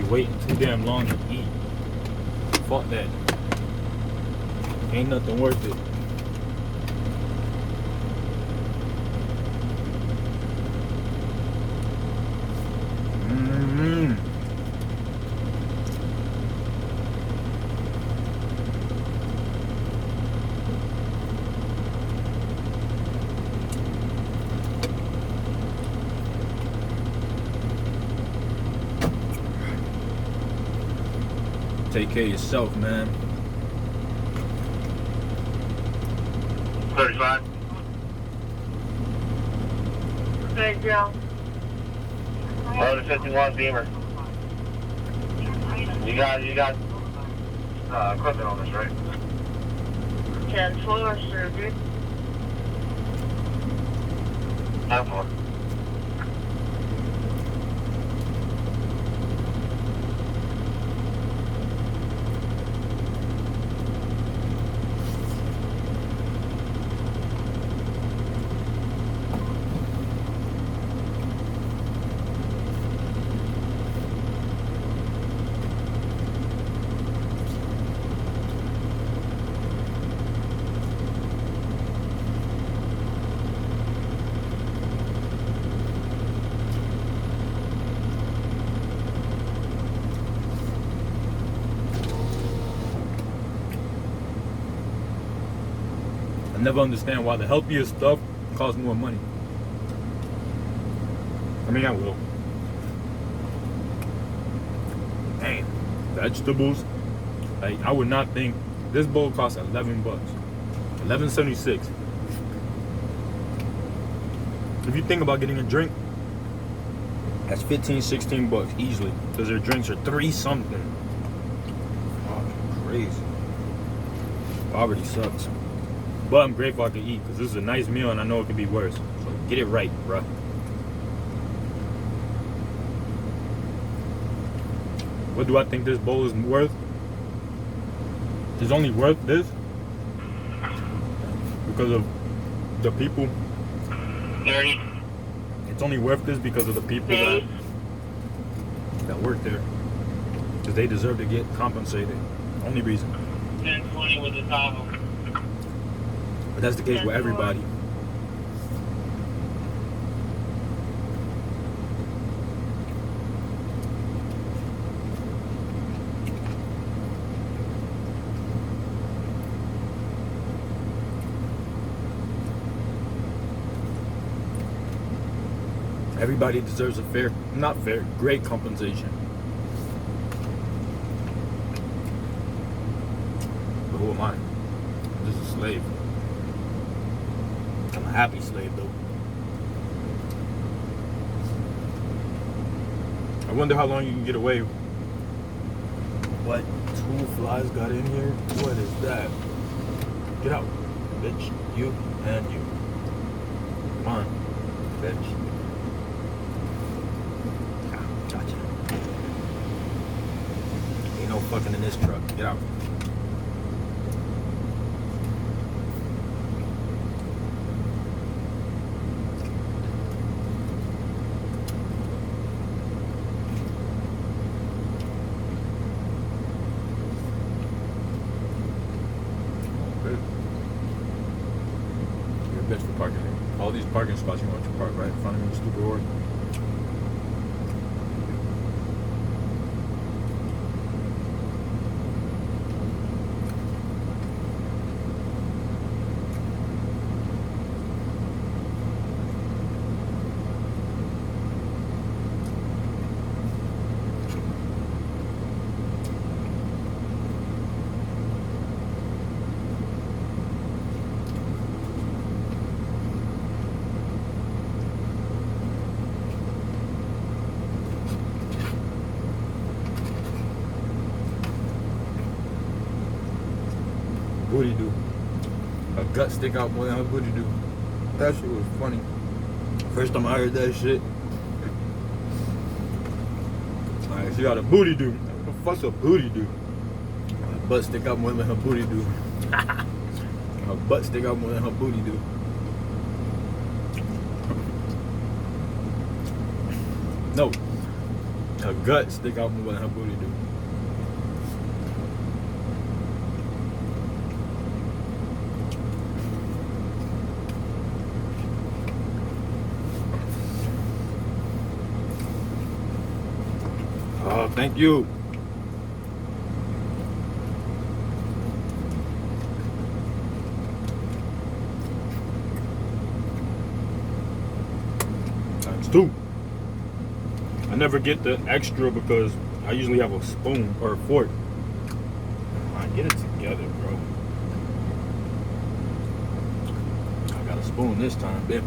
waiting too damn long to eat. Fuck that. Ain't nothing worth it. Take care of yourself, man. 35. Thank you. Oh, the 51 Beamer. You got equipment on this, right? 10-4, sir, dude. 10-4. I never understand why the healthiest stuff costs more money. I mean, I will. Damn, vegetables. Like, I would not think this bowl costs $11. $11.76. If you think about getting a drink, that's $15-16 easily, because their drinks are $3 something. Oh, crazy. Poverty sucks. But I'm grateful I can eat, because this is a nice meal and I know it could be worse. So get it right, bruh. What do I think this bowl is worth? It's only worth this because of the people. 30. It's only worth this because of the people that work there. Because they deserve to get compensated. Only reason. 10-20 with the taco. But that's the case with everybody. Everybody deserves a great compensation. But who am I? I'm just a slave. I'm a happy slave, though. I wonder how long you can get away. What? 2 flies got in here? What is that? Get out, bitch. You and you. Come on, bitch. Gotcha. Ain't no fucking in this truck. Get out. Bitch for parking here. All these parking spots you want to park right in front of me, stupid whore. Booty do. Her gut stick out more than her booty do. That shit was funny. First time I heard that shit. Alright, she got a booty do. What the fuck's a booty do? Her butt stick out more than her booty do. Her butt stick out more than her booty do. No. Her guts stick out more than her booty do. Oh, thank you. Times two. I never get the extra because I usually have a spoon or a fork. Come on, get it together, bro. I got a spoon this time, baby.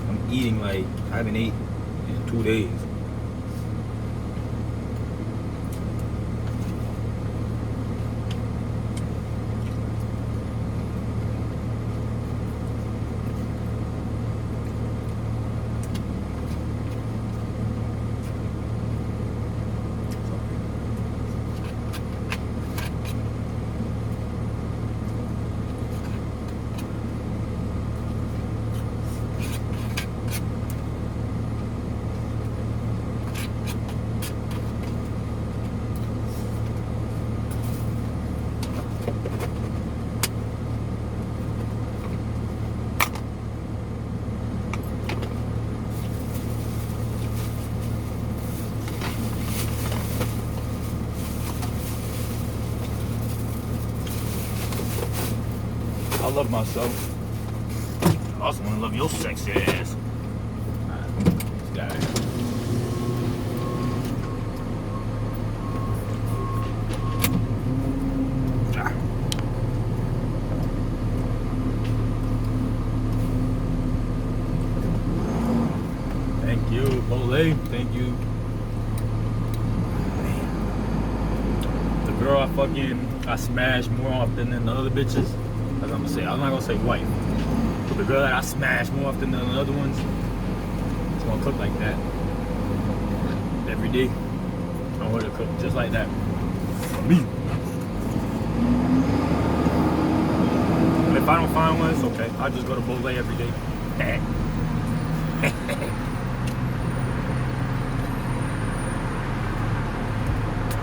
I'm eating like I haven't ate in 2 days. I love myself. I also want to love your sexy ass. Alright, got it. Ah. Thank you, Bolay. Thank you. The girl I smash more often than the other bitches. As I'm not gonna say wife, but the girl that I smash more often than the other ones, it's gonna cook like that every day. I want her to cook just like that for me. And if I don't find one, it's okay. I'll just go to Bolay every day.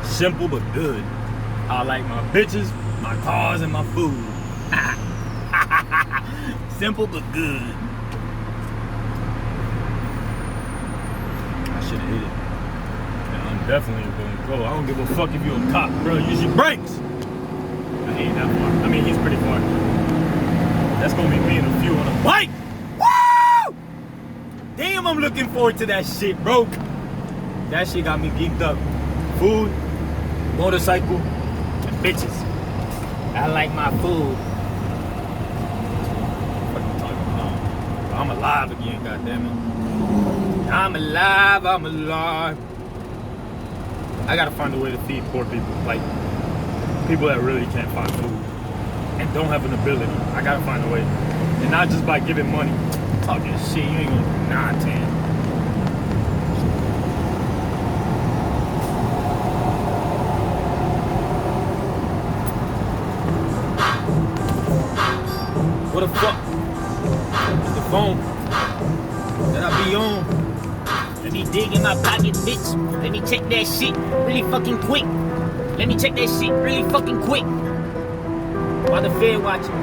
Simple but good. I like my bitches, my cars, and my food. Simple but good. I should have hit it. And I'm definitely gonna go. I don't give a fuck if you're a cop, bro. Use your brakes. I ain't that far. I mean, he's pretty far. That's gonna be me and a few on a bike. Woo! Damn, I'm looking forward to that shit, bro. That shit got me geeked up. Food, motorcycle, and bitches. I like my food. I'm alive again, goddammit. I'm alive. I gotta find a way to feed poor people, like people that really can't find food and don't have an ability. I gotta find a way. And not just by giving money. Talking shit, you ain't gonna, nah, 10. What the fuck? The phone that I be on. Let me dig in my pocket, bitch. Let me check that shit really fucking quick. Let me check that shit really fucking quick. While the Fed watching.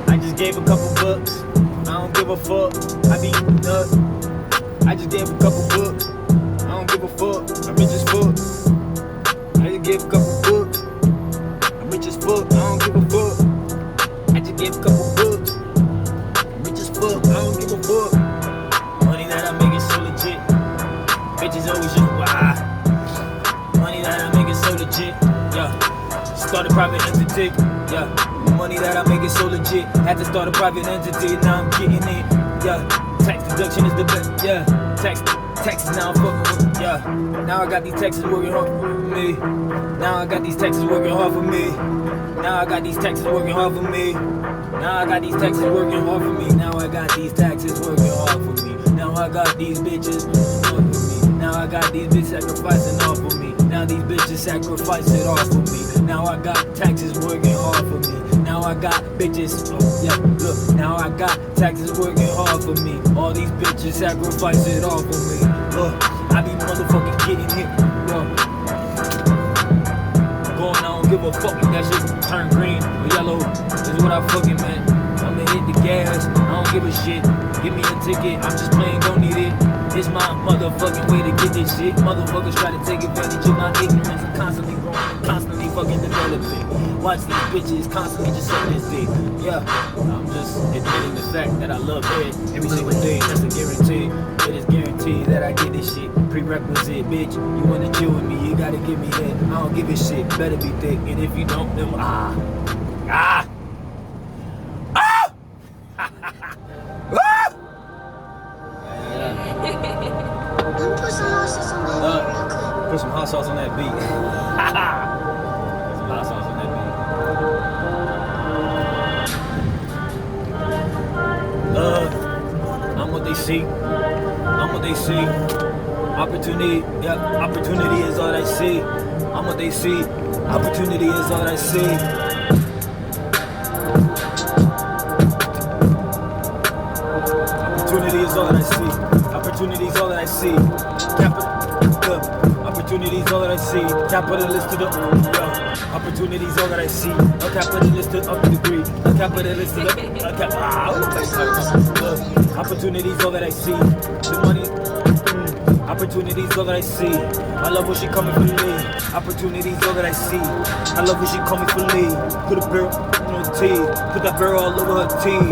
I just gave a couple bucks. I don't give a fuck. I be nuts. I just gave a couple bucks. I don't give a fuck. I'm rich as fuck. I just gave a couple bucks. I'm rich as fuck. I don't give a fuck. I just gave a couple bucks. I'm rich as fuck. I don't give a fuck. Money that I make is so legit. Bitches always just why. Money that I make is so legit. Yeah. Start a private entity. Yeah. Money that I make is so legit. Had to start a private entity. Now I'm getting it. Yeah. Tax deduction is the best. Yeah. Taxes now I'm fucking with. Yeah. Now I got these taxes working hard for me. Now I got these taxes working hard for me. Now I got these taxes working hard for me. Now I got these taxes working hard for me. Now I got these taxes working hard for me. Now I got these bitches working for me. Now I got these bitches sacrificing all for me. Now these bitches sacrifice it all for me. Now I got taxes working hard for me. Now Now I got bitches, yeah, look, now I got taxes working hard for me. All these bitches sacrifice it all for me. I be motherfucking getting hit, going, I don't give a fuck if that shit turn green or yellow. Is what I fucking meant. I'ma hit the gas, I don't give a shit. Give me a ticket, I'm just playing, don't need it. It's my motherfucking way to get this shit. Motherfuckers try to take advantage of my ignorance. I'm constantly growing, constantly fucking developing. Watch these bitches constantly just suck this dick. Yeah, I'm just admitting the fact that I love head every single day. That's a guarantee. It is guaranteed that I get this shit. Prerequisite, bitch. You wanna chill with me, you gotta give me head. I don't give a shit. Better be thick, and if you don't, then put some hot sauce on that beat. Put some hot sauce on that beat. I'm what they see. I'm what they see. Opportunity, yeah, opportunity is all I see. I'm what they see. Opportunity is all I see. Opportunity is all that I see. Opportunity is all that I see. Opportunity is all that I see. Capitalist to the opportunity is all that I see. A capitalist to up degree. A capitalist to the opportunity is all that I see. The money. Opportunity is all that I see. I love when she coming for me. Opportunity is all that I see. I love when she coming for me. Put a barrel on her teeth. Put that barrel all over her teeth.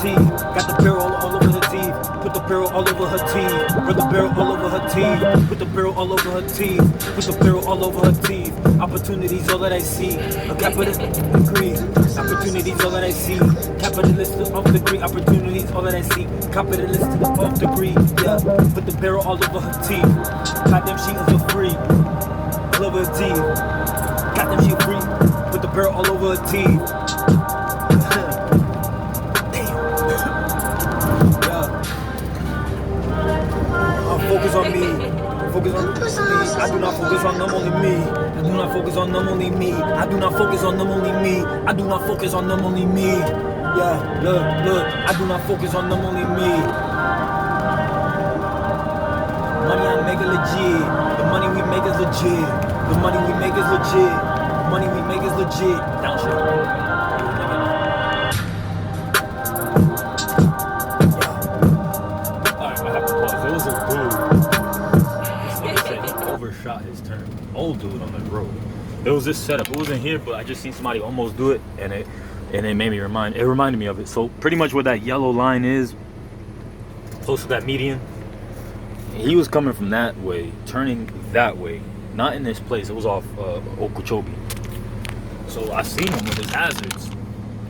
Got the barrel all over her teeth. Put the barrel all over her teeth. Put the barrel all over her teeth. Put the barrel all over her teeth. Put the barrel all over her teeth. Opportunities all that I see. A capitalist degree. Opportunities all that I see. Capitalist off degree. Opportunities all that I see. Capitalist off degree. Yeah. Put the barrel all over her teeth. Goddamn, she is a freak. All over her teeth. Goddamn, she a freak. Put the barrel all over her teeth. Focus on me. Focus on me. I do not focus on them, only me. I do not focus on them, only me. I do not focus on them, only me. I do not focus on them, only me. Yeah, look. I do not focus on them, only me. Money I make is legit. The money we make is legit. The money we make is legit. The money we make is legit. Down shit. Shot his turn. Old dude on the road. It was this setup. It wasn't here, but I just seen somebody almost do it, and it made me reminded me of it. So pretty much where that yellow line is, close to that median, he was coming from that way, turning that way, not in this place. It was off Okeechobee. So I seen him with his hazards,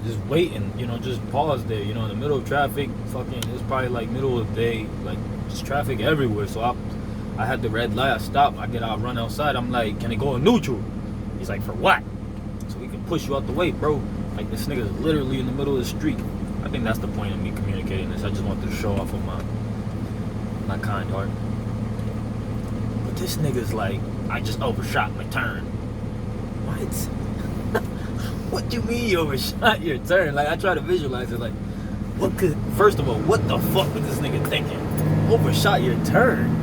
just waiting, just pause there, in the middle of traffic. Fucking, it's probably like middle of the day, like just traffic everywhere. So I had the red light, I stopped, I run outside, I'm like, can it go in neutral? He's like, for what? So we can push you out the way, bro. Like, this nigga is literally in the middle of the street. I think that's the point of me communicating this. I just wanted to show off of my kind heart. But this nigga's like, I just overshot my turn. What? What do you mean you overshot your turn? Like, I try to visualize it, like, first of all, what the fuck was this nigga thinking? Overshot your turn?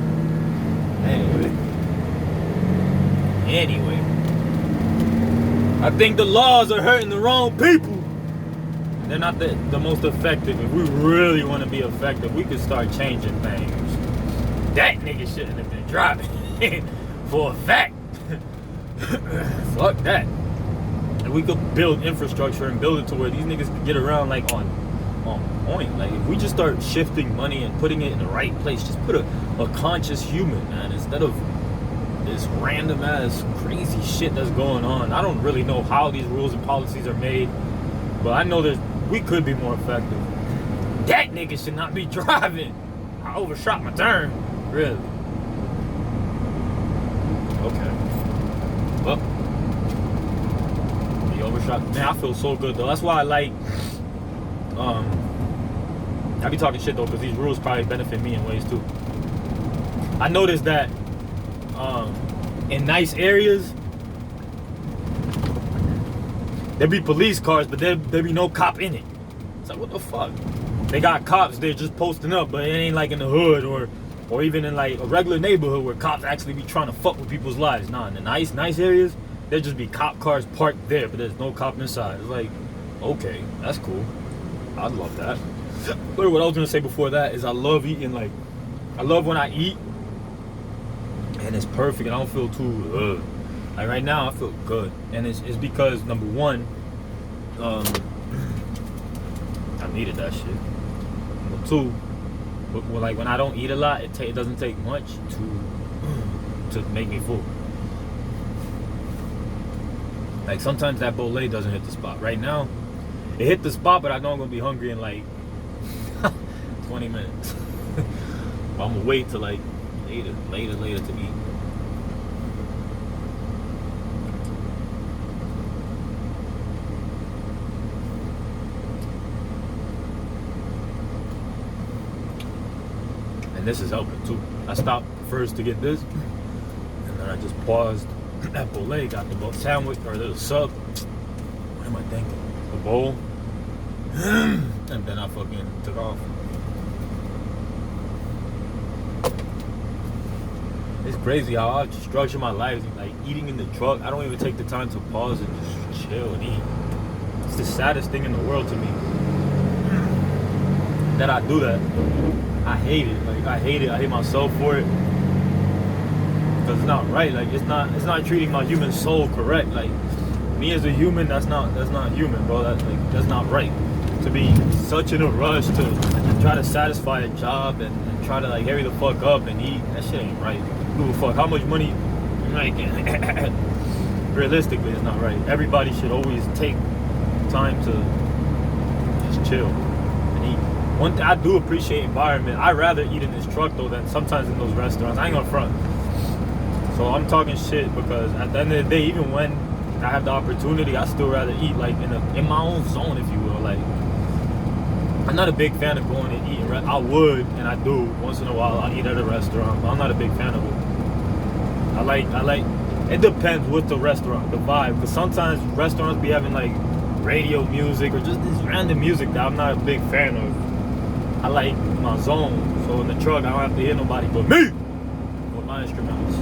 Anyway, I think the laws are hurting the wrong people. They're not the most effective. If we really want to be effective, we could start changing things. That nigga shouldn't have been driving for a fact. Fuck that. And we could build infrastructure and build it to where these niggas can get around like on point. Like, if we just start shifting money and putting it in the right place, just put a conscious human, man, instead of this random ass crazy shit that's going on. I don't really know how these rules and policies are made, but I know that we could be more effective. That nigga should not be driving. I overshot my turn. Really? Okay. Well, he overshot. Man, I feel so good though. That's why I like I be talking shit though, because these rules probably benefit me in ways too. I noticed that in nice areas, There be police cars, but there be no cop in it. It's like, what the fuck? They got cops there just posting up, but it ain't like in the hood or even in like a regular neighborhood where cops actually be trying to fuck with people's lives. Nah, in the nice areas, there just be cop cars parked there, but there's no cop inside. It's like, okay, that's cool. I'd love that. But what I was gonna say before that is I love eating, like, I love when I eat and it's perfect and I don't feel too like right now I feel good. And it's because number one, I needed that shit. Number two, like when I don't eat a lot, it doesn't take much to make me full. Like sometimes that bowl doesn't hit the spot. Right now, it hit the spot, but I know I'm gonna be hungry in like 20 minutes. I'm gonna wait till like later to eat. And this is helping too. I stopped first to get this, and then I just paused at Bolé, got the sandwich or the sub. What am I thinking? The bowl, and then I fucking took off. It's crazy how I structure my life. Like eating in the truck, I don't even take the time to pause and just chill and eat. It's the saddest thing in the world to me that I do that. I hate it. Like I hate it. I hate myself for it because it's not right. Like it's not treating my human soul correct. Like me as a human, that's not human, bro. That's not right. To be such in a rush to try to satisfy a job and try to like hurry the fuck up and eat. That shit ain't right. Who the fuck? How much money you making? Realistically, it's not right. Everybody should always take time to just chill and eat. One thing I do appreciate environment. I'd rather eat in this truck though than sometimes in those restaurants. I ain't gonna front. So I'm talking shit because at the end of the day, even when I have the opportunity, I still rather eat like in my own zone, if you will. Like I'm not a big fan of going and eating. I would and I do once in a while. I eat at a restaurant, but I'm not a big fan of it. I like. It depends with the restaurant, the vibe. Because sometimes restaurants be having like radio music or just this random music that I'm not a big fan of. I like my zone. So in the truck, I don't have to hear nobody but me with my instrumentals.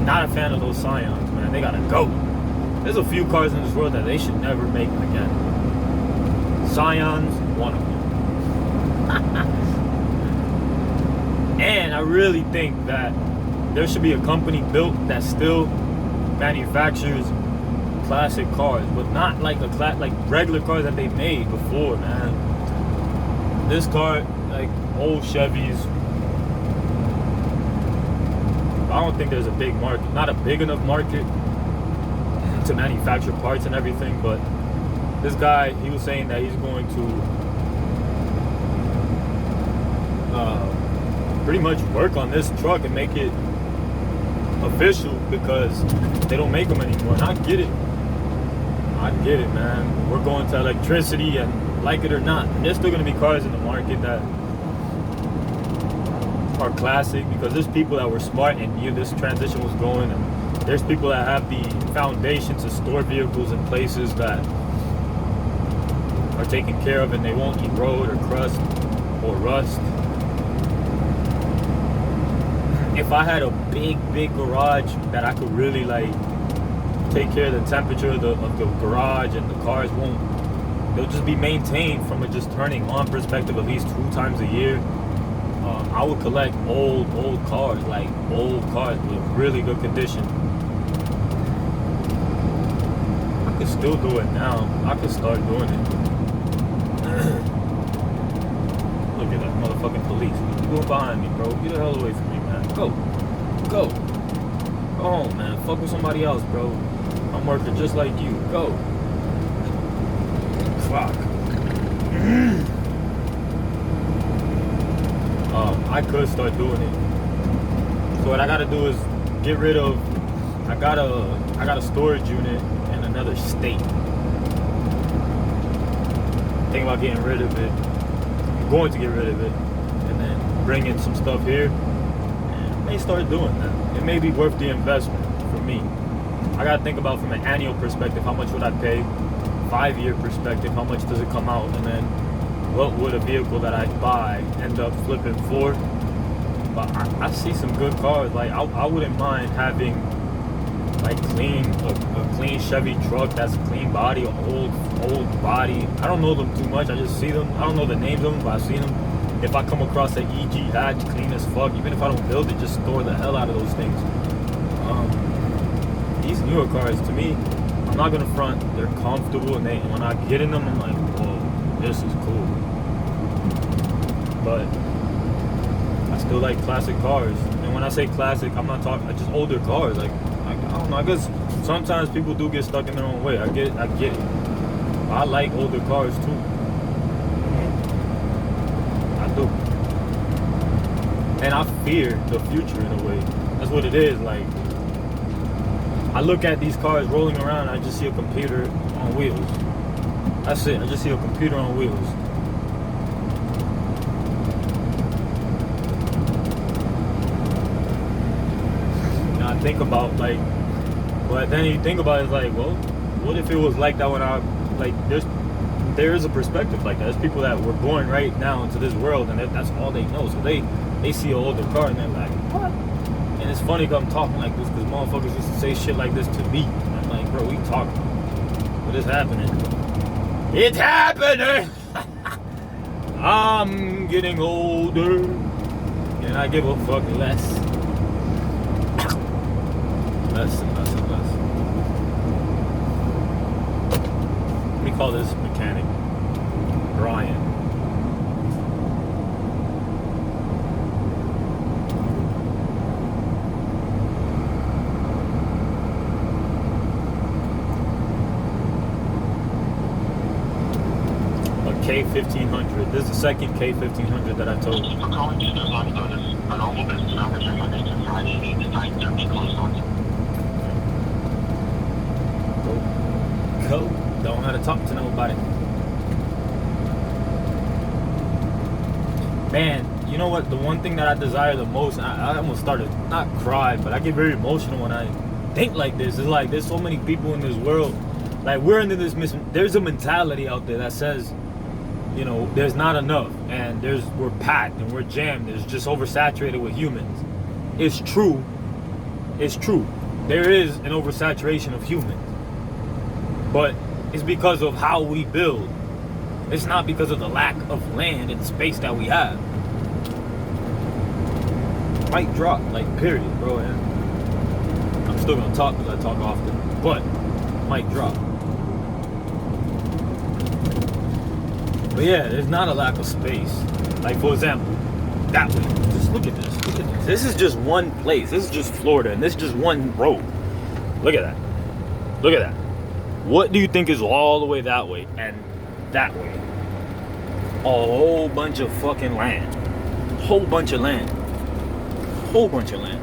Not a fan of those Scions, man. They gotta go. There's a few cars in this world that they should never make again. Scion's one of them. And I really think that there should be a company built that still manufactures classic cars, but not like like regular cars that they made before, man. This car, like old Chevys, I don't think there's a big market, not a big enough market to manufacture parts and everything. But this guy, he was saying that he's going to pretty much work on this truck and make it official because they don't make them anymore. And I get it, man. We're going to electricity, and like it or not, there's still going to be cars in the market that are classic because there's people that were smart and knew this transition was going, and there's people that have the foundation to store vehicles in places that are taken care of and they won't erode or crust or rust. If I had a big garage that I could really like take care of the temperature of the garage, and the cars they'll just be maintained from a just turning on perspective at least 2 times a year. I would collect old cars, like old cars with really good condition. I could still do it now. I could start doing it. Look at that motherfucking police. You going behind me, bro? Get the hell away from me, man. Go home, man. Fuck with somebody else, bro. I'm working just like you. Go. Fuck. I could start doing it. So what I gotta do is get rid of. I got a storage unit in another state. Thinking about getting rid of it. I'm going to get rid of it, and then bring in some stuff here. And I may start doing that. It may be worth the investment. me. I gotta think about from an annual perspective, how much would I pay? 5-year perspective, how much does it come out? And then what would a vehicle that I buy end up flipping for? But I see some good cars. Like I wouldn't mind having like a clean Chevy truck that's clean body, old body. I don't know them too much. I just see them. I don't know the names of them, but I've seen them. If I come across an EG hatch, clean as fuck, even if I don't build it, just store the hell out of those things. These newer cars, to me, I'm not gonna front. They're comfortable, and when I get in them, I'm like, whoa, this is cool. But I still like classic cars. And when I say classic, I'm not talking just older cars. Like I don't know. I guess sometimes people do get stuck in their own way. I get it. But I like older cars too. I do. And I fear the future in a way. That's what it is. Like I look at these cars rolling around, and I just see a computer on wheels. That's it. I just see a computer on wheels. I think about like, but then you think about it, it's like, well, what if it was like that when I, like, there is a perspective like that. There's people that were born right now into this world, and that's all they know. So they see an older car and they're like, what? And it's funny because I'm talking like this because motherfuckers used to say shit like this to me. And I'm like, bro, we talking, but it's happening. It's happening. I'm getting older, and I give a fuck less. Less and less and less. Let me call this mechanic Brian. A K1500. This is the second K1500 that I told you. Thank you for calling Tuesday's Live Notice. Our normal business hours are Monday to Friday, 8 to 9:30, closed on. Go. Don't know how to talk to nobody. Man, you know what? The one thing that I desire the most, I almost started, not cry, but I get very emotional when I think like this. It's like there's so many people in this world. Like we're into this there's a mentality out there that says, you know, there's not enough, and we're packed and we're jammed. It's just oversaturated with humans. It's true. It's true. There is an oversaturation of humans. But it's because of how we build. It's not because of the lack of land and space that we have. Might drop, like, period, bro. And I'm still gonna talk because I talk often, but might drop. But yeah, there's not a lack of space. Like, for example, that way. Just look at this. Look at this. This is just one place. This is just Florida, and this is just one road. Look at that. Look at that. What do you think is all the way that way and that way? A whole bunch of fucking land. Whole bunch of land. Whole bunch of land.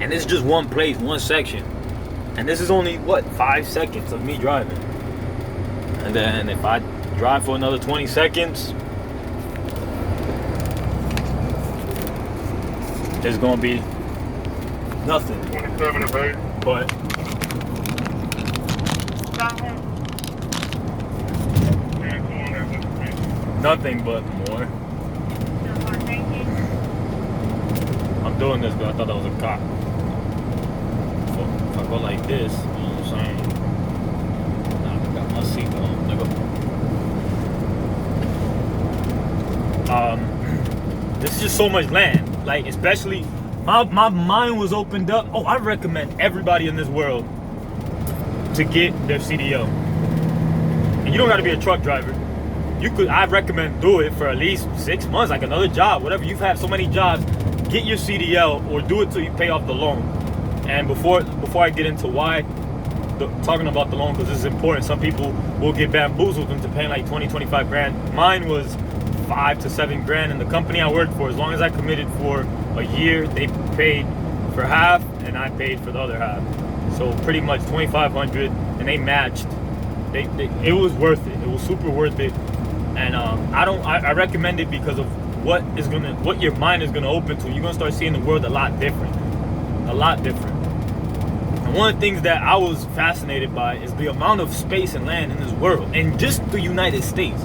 And this is just one place, one section. And this is only, what, 5 seconds of me driving. And then if I drive for another 20 seconds, it's gonna be nothing. 27 of 8. But nothing but more. I'm doing this because I thought that was a cop. So if I go like this, you know what I'm saying? Nah, I got my seatbelt on, nigga. This is just so much land. Like, especially, my mind was opened up. Oh, I recommend everybody in this world to get their CDL. And you don't got to be a truck driver. I recommend do it for at least 6 months, like another job, whatever. You've had so many jobs, get your CDL or do it till you pay off the loan. And before I get into why, talking about the loan, because this is important, some people will get bamboozled into paying like 20, 25 grand. Mine was 5 to 7 grand, and the company I worked for, as long as I committed for a year, they paid for half and I paid for the other half. So pretty much 2,500, and they matched. It was worth it. It was super worth it. And I recommend it because of what your mind is gonna open to. You're gonna start seeing the world a lot different. A lot different. And one of the things that I was fascinated by is the amount of space and land in this world, and just the United States.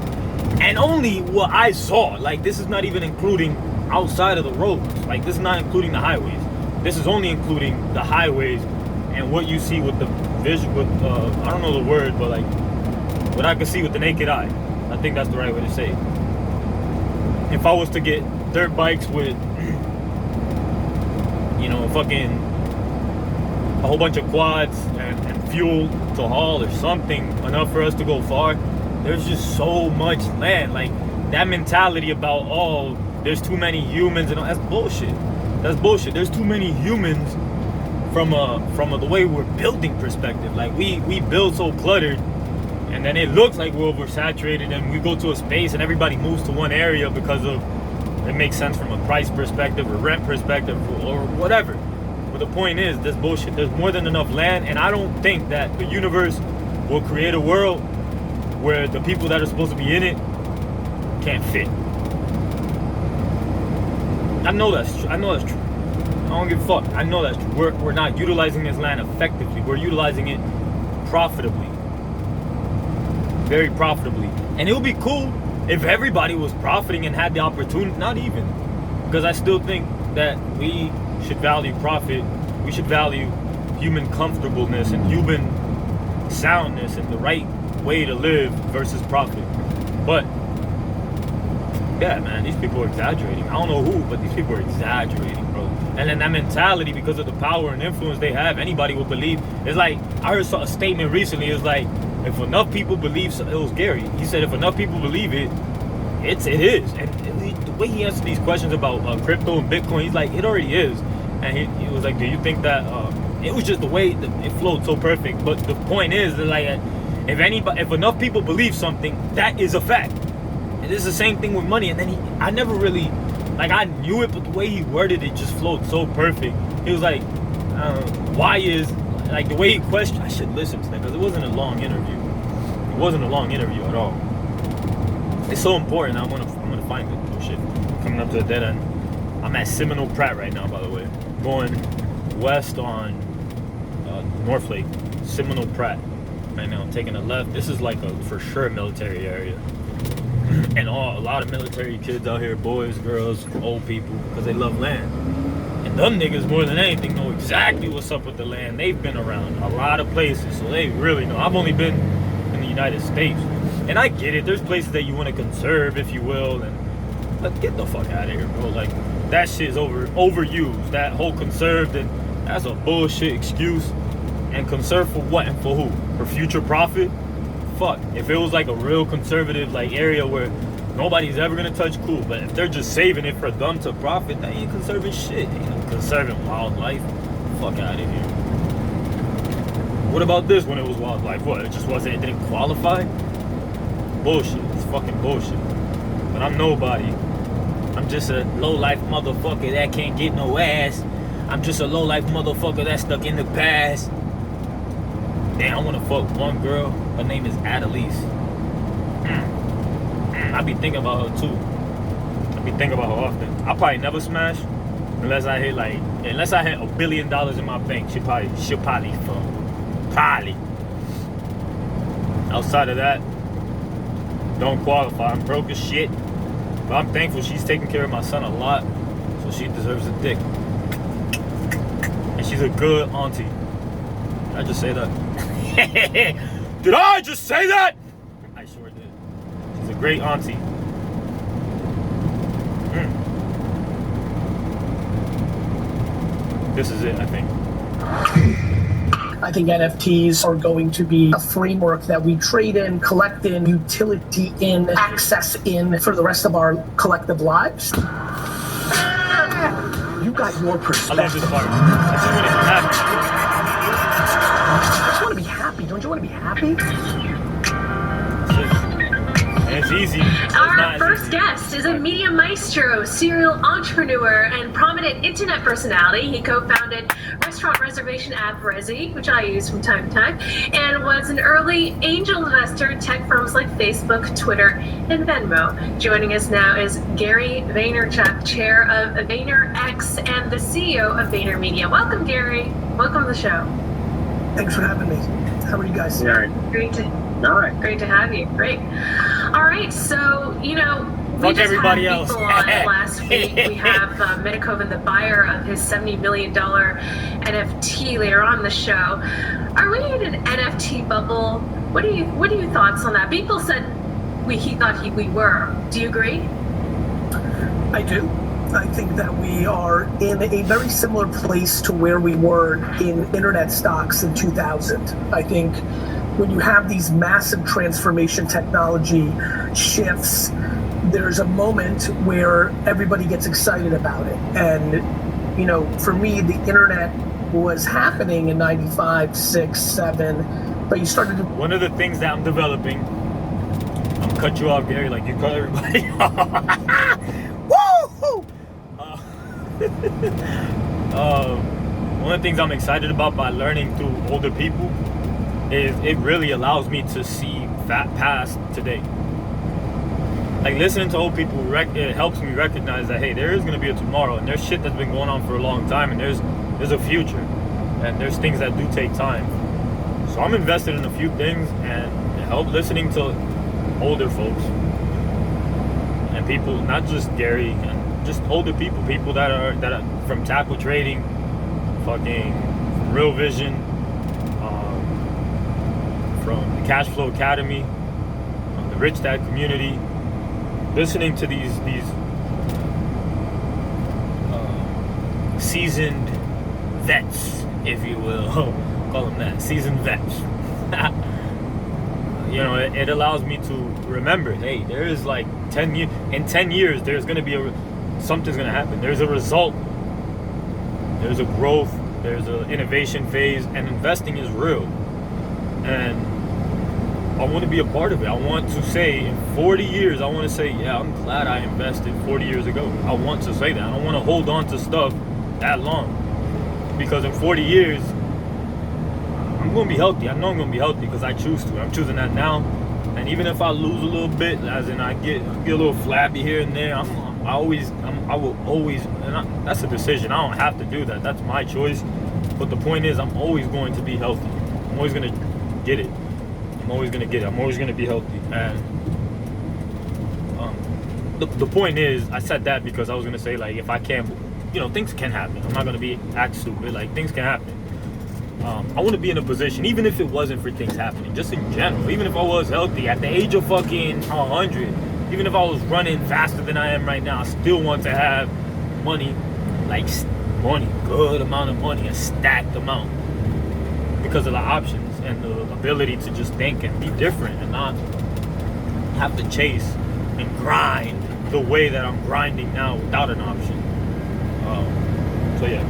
And only what I saw, like this is not even including outside of the roads. Like this is not including the highways. This is only including the highways and what you see with the vision, with I don't know the word, but like what I can see with the naked eye. I think that's the right way to say it. If I was to get dirt bikes with, you know, fucking a whole bunch of quads and fuel to haul or something enough for us to go far, there's just so much land. Like that mentality about, oh, there's too many humans and all, that's bullshit. That's bullshit. There's too many humans from the way we're building perspective. Like we build so cluttered, and then it looks like we're oversaturated, and we go to a space and everybody moves to one area because of it makes sense from a price perspective or rent perspective or whatever. But the point is, this bullshit. There's more than enough land, and I don't think that the universe will create a world where the people that are supposed to be in it can't fit. I know that's true. I don't give a fuck. I know that's true. We're not utilizing this land effectively. We're utilizing it profitably. Very profitably. And it would be cool if everybody was profiting and had the opportunity. Not even. Because I still think that we should value profit. We should value human comfortableness and human soundness and the right way to live versus profit. But yeah, man, these people are exaggerating. I don't know who, but these people are exaggerating, bro. And then that mentality, because of the power and influence they have, anybody will believe. It's like, I heard a statement recently, it was like, if enough people believe, it was Gary, he said if enough people believe it, it is. And the way he answered these questions about crypto and Bitcoin, he's like, it already is. And he was like, do you think that, it was just the way it flowed so perfect. But the point is, that like, if enough people believe something, that is a fact. And this is the same thing with money. And then I never really, like, I knew it, but the way he worded it just flowed so perfect. He was like, why is, like, the way he questioned, I should listen to that, because it wasn't a long interview. It wasn't a long interview at all. It's so important. I'm gonna find it. Oh shit, coming up to the dead end. I'm at Seminole Pratt right now, by the way. Going west on North Lake, Seminole Pratt. Right now, I'm taking a left. This is like a for sure military area. And a lot of military kids out here, boys, girls, old people, because they love land. And them niggas, more than anything, know exactly what's up with the land. They've been around a lot of places, so they really know. I've only been in the United States. And I get it, there's places that you want to conserve, if you will, but get the fuck out of here, bro. Like, that shit is overused. That whole conserved, and that's a bullshit excuse. And conserve for what and for who? For future profit? Fuck. If it was like a real conservative like area where nobody's ever gonna touch, cool. But if they're just saving it for them to profit, they ain't conserving shit. They ain't conserving wildlife. Fuck out of here. What about this when it was wildlife? What? It just wasn't. It didn't qualify. Bullshit. It's fucking bullshit. But I'm nobody. I'm just a low-life motherfucker that can't get no ass. I'm just a low-life motherfucker that's stuck in the past. Damn, I wanna fuck one girl. Her name is Adelise. I be thinking about her too. I be thinking about her often. I'll probably never smash unless I hit $1 billion in my bank. She'll probably fuck. Probably. Outside of that, don't qualify. I'm broke as shit. But I'm thankful she's taking care of my son a lot. So she deserves a dick. And she's a good auntie. Did I just say that? Did I just say that? I sure did. She's a great auntie. This is it, I think. I think NFTs are going to be a framework that we trade in, collect in, utility in, access in for the rest of our collective lives. You got your perspective. I love this part. I just want to be happy. I just want to be happy. Don't you want to be happy? It's easy. Our first guest is a media maestro, serial entrepreneur, and prominent internet personality. He co-founded restaurant reservation app Resy, which I use from time to time, and was an early angel investor in tech firms like Facebook, Twitter, and Venmo. Joining us now is Gary Vaynerchuk, chair of VaynerX and the CEO of VaynerMedia. Welcome, Gary. Welcome to the show. Thanks for having me. How are you guys? All right. Great to All right. Great to have you. Great. All right. So, we Fuck just everybody had else. people on last week. We have Metakoven, the buyer of his $70 million NFT, later on in the show. Are we in an NFT bubble? What are your thoughts on that? People said he thought we were. Do you agree? I do. I think that we are in a very similar place to where we were in internet stocks in 2000. I think when you have these massive transformation technology shifts, there's a moment where everybody gets excited about it. And, for me, the internet was happening in 95, 6, 7, but you started to... One of the things that I'm developing, I'm gonna cut you off, Gary, like you cut everybody off. Woo! One of the things I'm excited about by learning through older people is it really allows me to see past today. Like listening to old people, it helps me recognize that, hey, there is going to be a tomorrow, and there's shit that's been going on for a long time, and there's a future, and there's things that do take time. So I'm invested in a few things, and it helps listening to older folks and people, not just Gary, and just older people that are from tackle trading, fucking Real Vision, from the Cash Flow Academy, the Rich Dad community. Listening to these seasoned vets, if you will, call them that, seasoned vets. It allows me to remember, hey, there is like 10 years. In 10 years, there's going to be something's going to happen. There's a result. There's a growth. There's an innovation phase, and investing is real. And I want to be a part of it. I want to say in 40 years, I want to say, yeah, I'm glad I invested 40 years ago. I want to say that. I don't want to hold on to stuff that long. Because in 40 years, I'm going to be healthy. I know I'm going to be healthy because I choose to. I'm choosing that now. And even if I lose a little bit, as in I get a little flabby here and there, I will always, that's a decision. I don't have to do that. That's my choice. But the point is, I'm always going to be healthy. I'm always going to get it. I'm always going to get it. I'm always going to be healthy. And the point is, I said that because I was going to say, like, if I can't, things can happen. I'm not going to act stupid. Like, things can happen. I want to be in a position, even if it wasn't for things happening, just in general, even if I was healthy at the age of fucking 100, even if I was running faster than I am right now, I still want to have money, good amount of money, a stacked amount, because of the options and the ability to just think and be different and not have to chase and grind the way that I'm grinding now without an option. So yeah,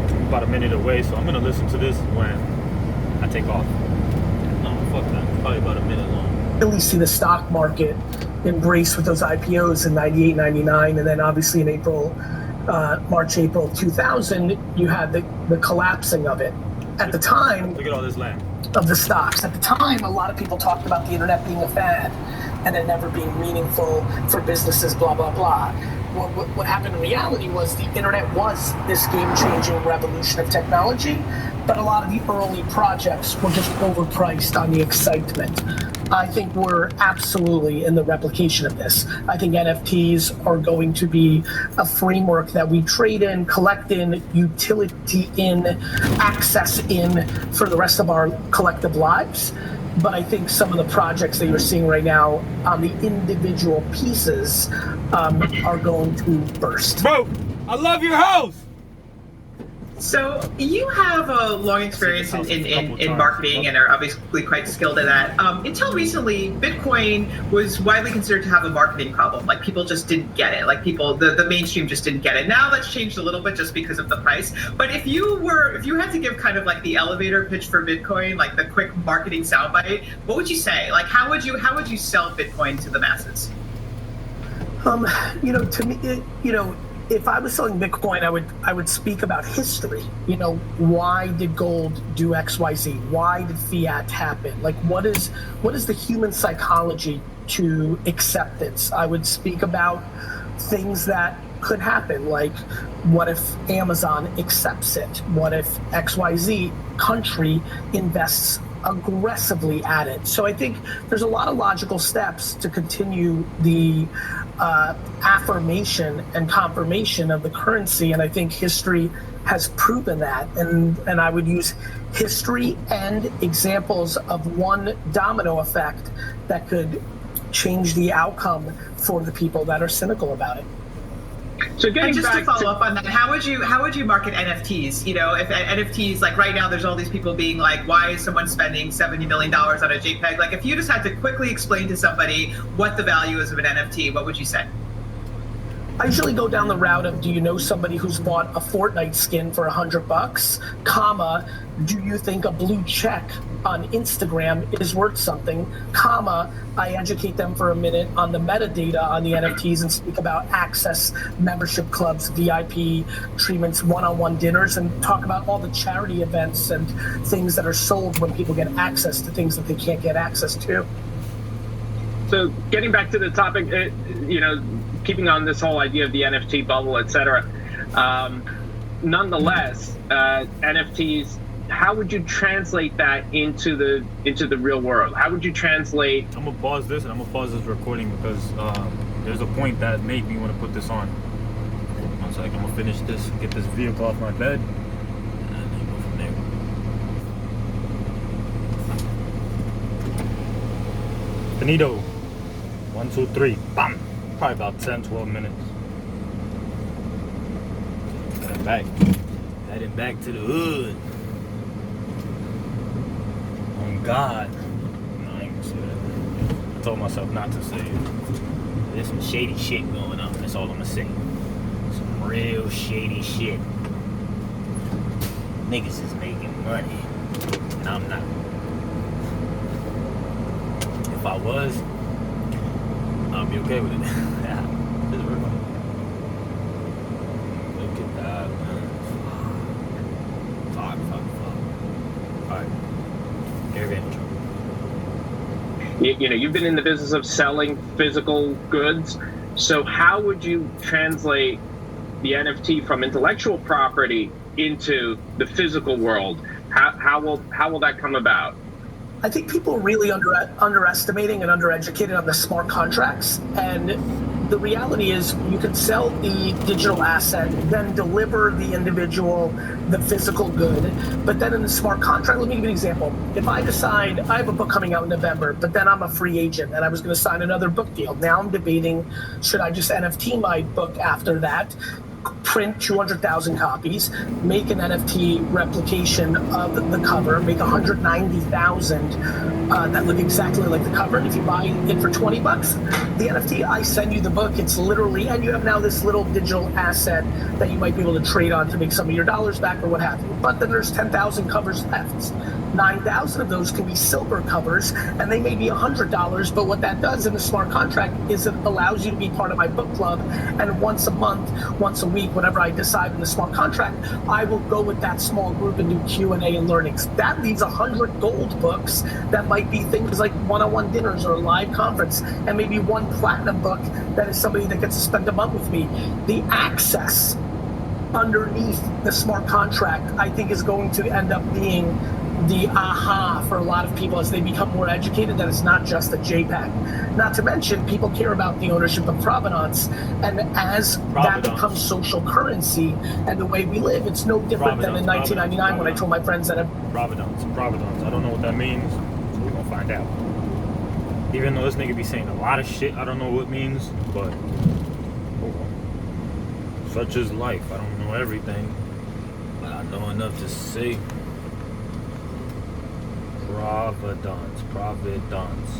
I'm about a minute away, so I'm gonna listen to this when I take off. No, fuck that. It's probably about a minute long. Really see the stock market embrace with those IPOs in 98, 99, and then obviously in March, April 2000, you had the collapsing of it. At the time, look at all this land of the stocks. At the time, a lot of people talked about the internet being a fad and it never being meaningful for businesses, blah, blah, blah. What happened in reality was the internet was this game-changing revolution of technology, but a lot of the early projects were just overpriced on the excitement. I think we're absolutely in the replication of this. I think NFTs are going to be a framework that we trade in, collect in, utility in, access in for the rest of our collective lives. But I think some of the projects that you're seeing right now on the individual pieces are going to burst. Bro, I love your house. So you have a long experience in marketing and are obviously quite skilled at that. Until recently, Bitcoin was widely considered to have a marketing problem. Like people just didn't get it. Like the mainstream just didn't get it. Now that's changed a little bit just because of the price. But if you had to give kind of like the elevator pitch for Bitcoin, like the quick marketing soundbite, what would you say? Like how would you sell Bitcoin to the masses? To me, if I was selling Bitcoin, I would speak about history. Why did gold do X, Y, Z? Why did fiat happen? Like, what is the human psychology to acceptance? I would speak about things that could happen. Like, what if Amazon accepts it? What if XYZ country invests aggressively at it? So I think there's a lot of logical steps to continue the affirmation and confirmation of the currency, and I think history has proven that. And I would use history and examples of one domino effect that could change the outcome for the people that are cynical about it. So getting just to follow up on that, how would you market NFTs? You know, if NFTs, like right now, there's all these people being like, why is someone spending $70 million on a JPEG? Like, if you just had to quickly explain to somebody what the value is of an NFT, what would you say? I usually go down the route of, do you know somebody who's bought a Fortnite skin for $100, comma, do you think a blue check on Instagram is worth something, comma, I educate them for a minute on the metadata on the NFTs and speak about access, membership clubs, VIP treatments, one-on-one dinners, and talk about all the charity events and things that are sold when people get access to things that they can't get access to. So getting back to the topic, you know, keeping on this whole idea of the NFT bubble, et cetera, nonetheless, NFTs, how would you translate that into the real world? How would you translate? I'm gonna pause this and I'm gonna pause this recording because there's a point that made me want to put this on. One second, I'm gonna finish this, get this vehicle off my bed, and then go from there. Benito, 1, 2, 3, bam. Probably about 10, 12 minutes. Heading back to the hood. On God. No, I ain't gonna say that. I told myself not to say it. There's some shady shit going on. That's all I'm gonna say. Some real shady shit. Niggas is making money. And I'm not. If I was, I'd be okay with it. Just work on it. Look at that, man. Fuck. Alright. Gary Vaynerchuk. You know, you've been in the business of selling physical goods. So how would you translate the NFT from intellectual property into the physical world? How will that come about? I think people are really underestimating and undereducated on the smart contracts. And the reality is you can sell the digital asset, then deliver the individual the physical good. But then in the smart contract, let me give you an example. If I decide I have a book coming out in November, but then I'm a free agent and I was going to sign another book deal. Now I'm debating, should I just NFT my book after that? Print 200,000 copies, make an NFT replication of the cover, make 190,000 that look exactly like the cover. And if you buy it for $20, the NFT, I send you the book. It's literally, and you have now this little digital asset that you might be able to trade on to make some of your dollars back or what have you. But then there's 10,000 covers left. 9,000 of those can be silver covers, and they may be $100. But what that does in the smart contract is it allows you to be part of my book club, and once a month, once a week, whenever I decide in the smart contract, I will go with that small group and do Q&A and learnings. That leaves 100 gold books that might be things like one-on-one dinners or a live conference, and maybe one platinum book that is somebody that gets to spend a month with me. The access underneath the smart contract, I think, is going to end up being the aha for a lot of people as they become more educated that it's not just a JPEG. Not to mention, people care about the ownership of provenance, and as that becomes social currency and the way we live, it's no different than in 1999 when I told my friends that Provenance. I don't know what that means, so we're gonna find out. Even though this nigga be saying a lot of shit, I don't know what it means, but such is life. I don't know everything, but I know enough to say Providence.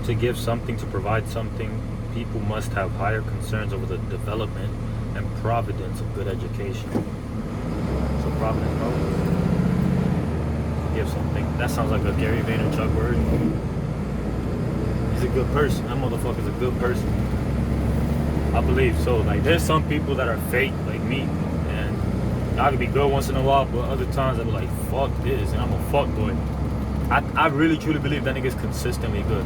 To give something, to provide something, people must have higher concerns over the development and providence of good education. So providence, no? To give something. That sounds like a Gary Vaynerchuk word. He's a good person. That motherfucker's a good person. I believe so. Like, there's some people that are fake, like me. I could be good once in a while, but other times I'll be like, fuck this, and I'm a fuck boy. I really truly believe that nigga's consistently good.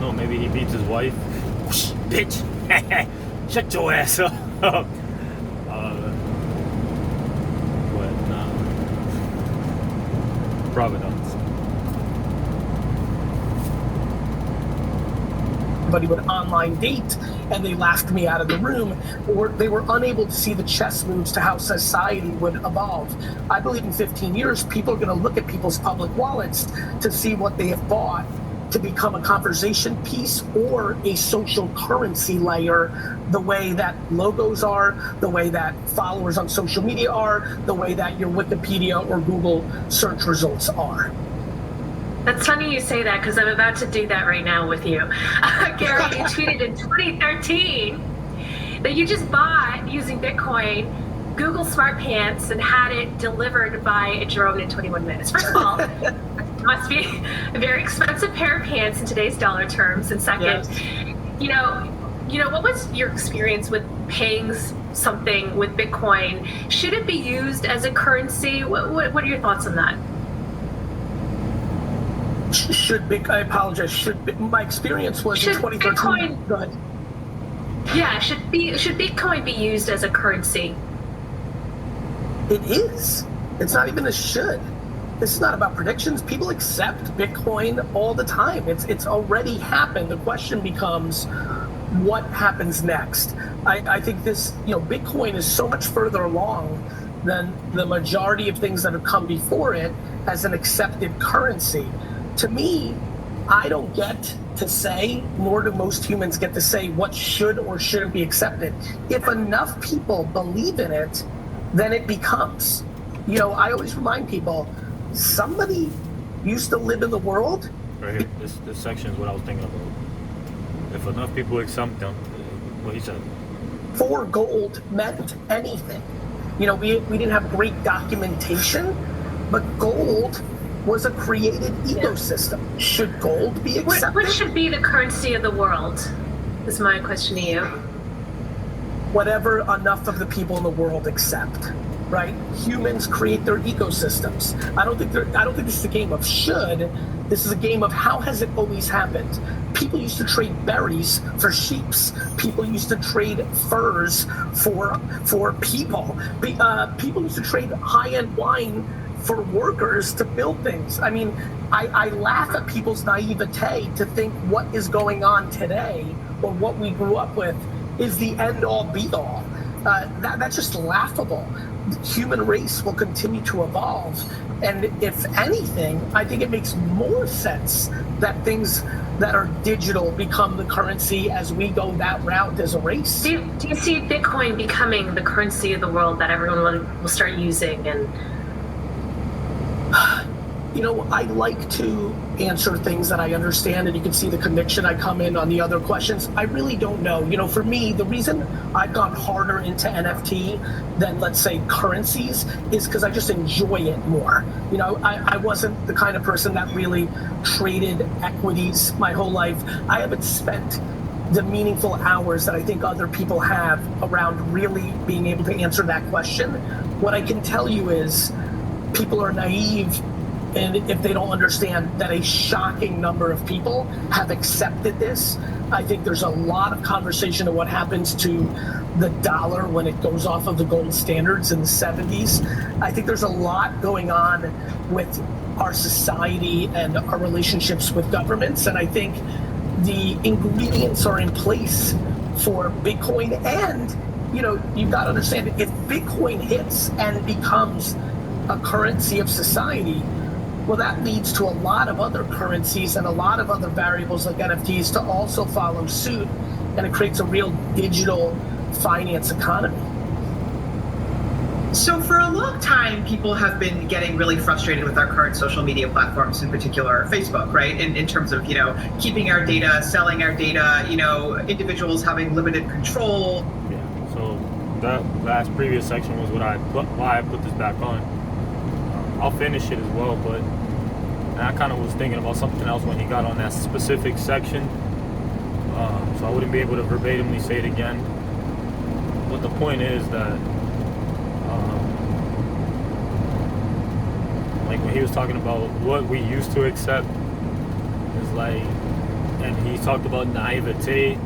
know. Maybe he beats his wife. Whoosh, bitch. Shut your ass up. But nah. Providence. Somebody would online date and they laughed me out of the room, or they were unable to see the chess moves to how society would evolve. I believe in 15 years, people are going to look at people's public wallets to see what they have bought to become a conversation piece or a social currency layer, the way that logos are, the way that followers on social media are, the way that your Wikipedia or Google search results are. That's funny you say that because I'm about to do that right now with you. Gary, you tweeted in 2013 that you just bought, using Bitcoin, Google Smart Pants and had it delivered by a drone in 21 minutes. First of all, it must be a very expensive pair of pants in today's dollar terms. And second, you know, what was your experience with paying something with Bitcoin? Should it be used as a currency? What are your thoughts on that? I apologize. My experience was in 2013. Bitcoin, go ahead. Yeah, should Bitcoin be used as a currency? It is. It's not even a should. This is not about predictions. People accept Bitcoin all the time. It's already happened. The question becomes, what happens next? I think this, Bitcoin is so much further along than the majority of things that have come before it as an accepted currency. To me, I don't get to say, nor do most humans get to say what should or shouldn't be accepted. If enough people believe in it, then it becomes. I always remind people, somebody used to live in the world. Right here, this section is what I was thinking about. If enough people accept them, what he said. Before gold meant anything. We didn't have great documentation, but gold was a created ecosystem. Should gold be accepted? What should be the currency of the world, is my question to you. Whatever enough of the people in the world accept, right? Humans create their ecosystems. I don't think this is a game of should. This is a game of how has it always happened. People used to trade berries for sheeps. People used to trade furs for people. People used to trade high-end wine for workers to build things. I mean, I laugh at people's naivete to think what is going on today or what we grew up with is the end-all be-all. That's just laughable. The human race will continue to evolve. And if anything, I think it makes more sense that things that are digital become the currency as we go that route as a race. Do you see Bitcoin becoming the currency of the world that everyone will start using? And I like to answer things that I understand, and you can see the conviction I come in on the other questions. I really don't know. For me, the reason I've gone harder into NFT than, let's say, currencies is because I just enjoy it more. I wasn't the kind of person that really traded equities my whole life. I haven't spent the meaningful hours that I think other people have around really being able to answer that question. What I can tell you is people are naive, and if they don't understand that a shocking number of people have accepted this. I think there's a lot of conversation of what happens to the dollar when it goes off of the gold standards in the 70s. I think there's a lot going on with our society and our relationships with governments, and I think the ingredients are in place for Bitcoin. And you've got to understand, if Bitcoin hits and becomes a currency of society, well, that leads to a lot of other currencies and a lot of other variables like NFTs to also follow suit, and it creates a real digital finance economy. So for a long time, people have been getting really frustrated with our current social media platforms, in particular Facebook, right? In terms of, keeping our data, selling our data, individuals having limited control. Yeah, so that last previous section was why I put this back on. I'll finish it as well, but I kind of was thinking about something else when he got on that specific section, so I wouldn't be able to verbatimly say it again. But the point is that, like when he was talking about what we used to accept, is like and he talked about naivety,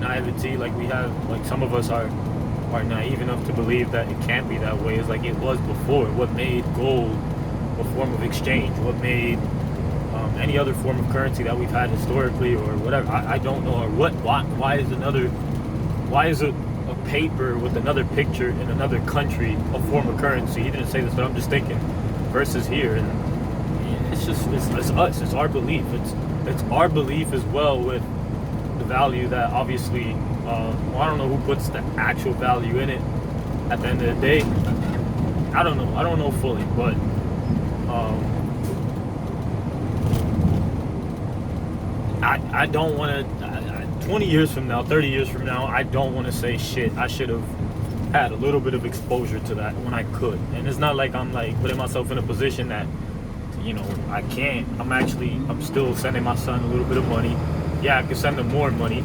like we have, like some of us are naive enough to believe that it can't be that way. It's like it was before. What made gold a form of exchange? What made any other form of currency that we've had historically or whatever? I don't know. Or why is a paper with another picture in another country a form of currency? He didn't say this, but I'm just thinking versus here, and it's us. It's our belief. It's our belief as well with the value that obviously. I don't know who puts the actual value in it at the end of the day. I don't know fully, but I don't want to 20 years from now, 30 years from now, I don't want to say shit, I should have had a little bit of exposure to that when I could. And it's not like I'm like putting myself in a position that, you know, I can't. I'm still sending my son a little bit of money. Yeah, I can send him more money,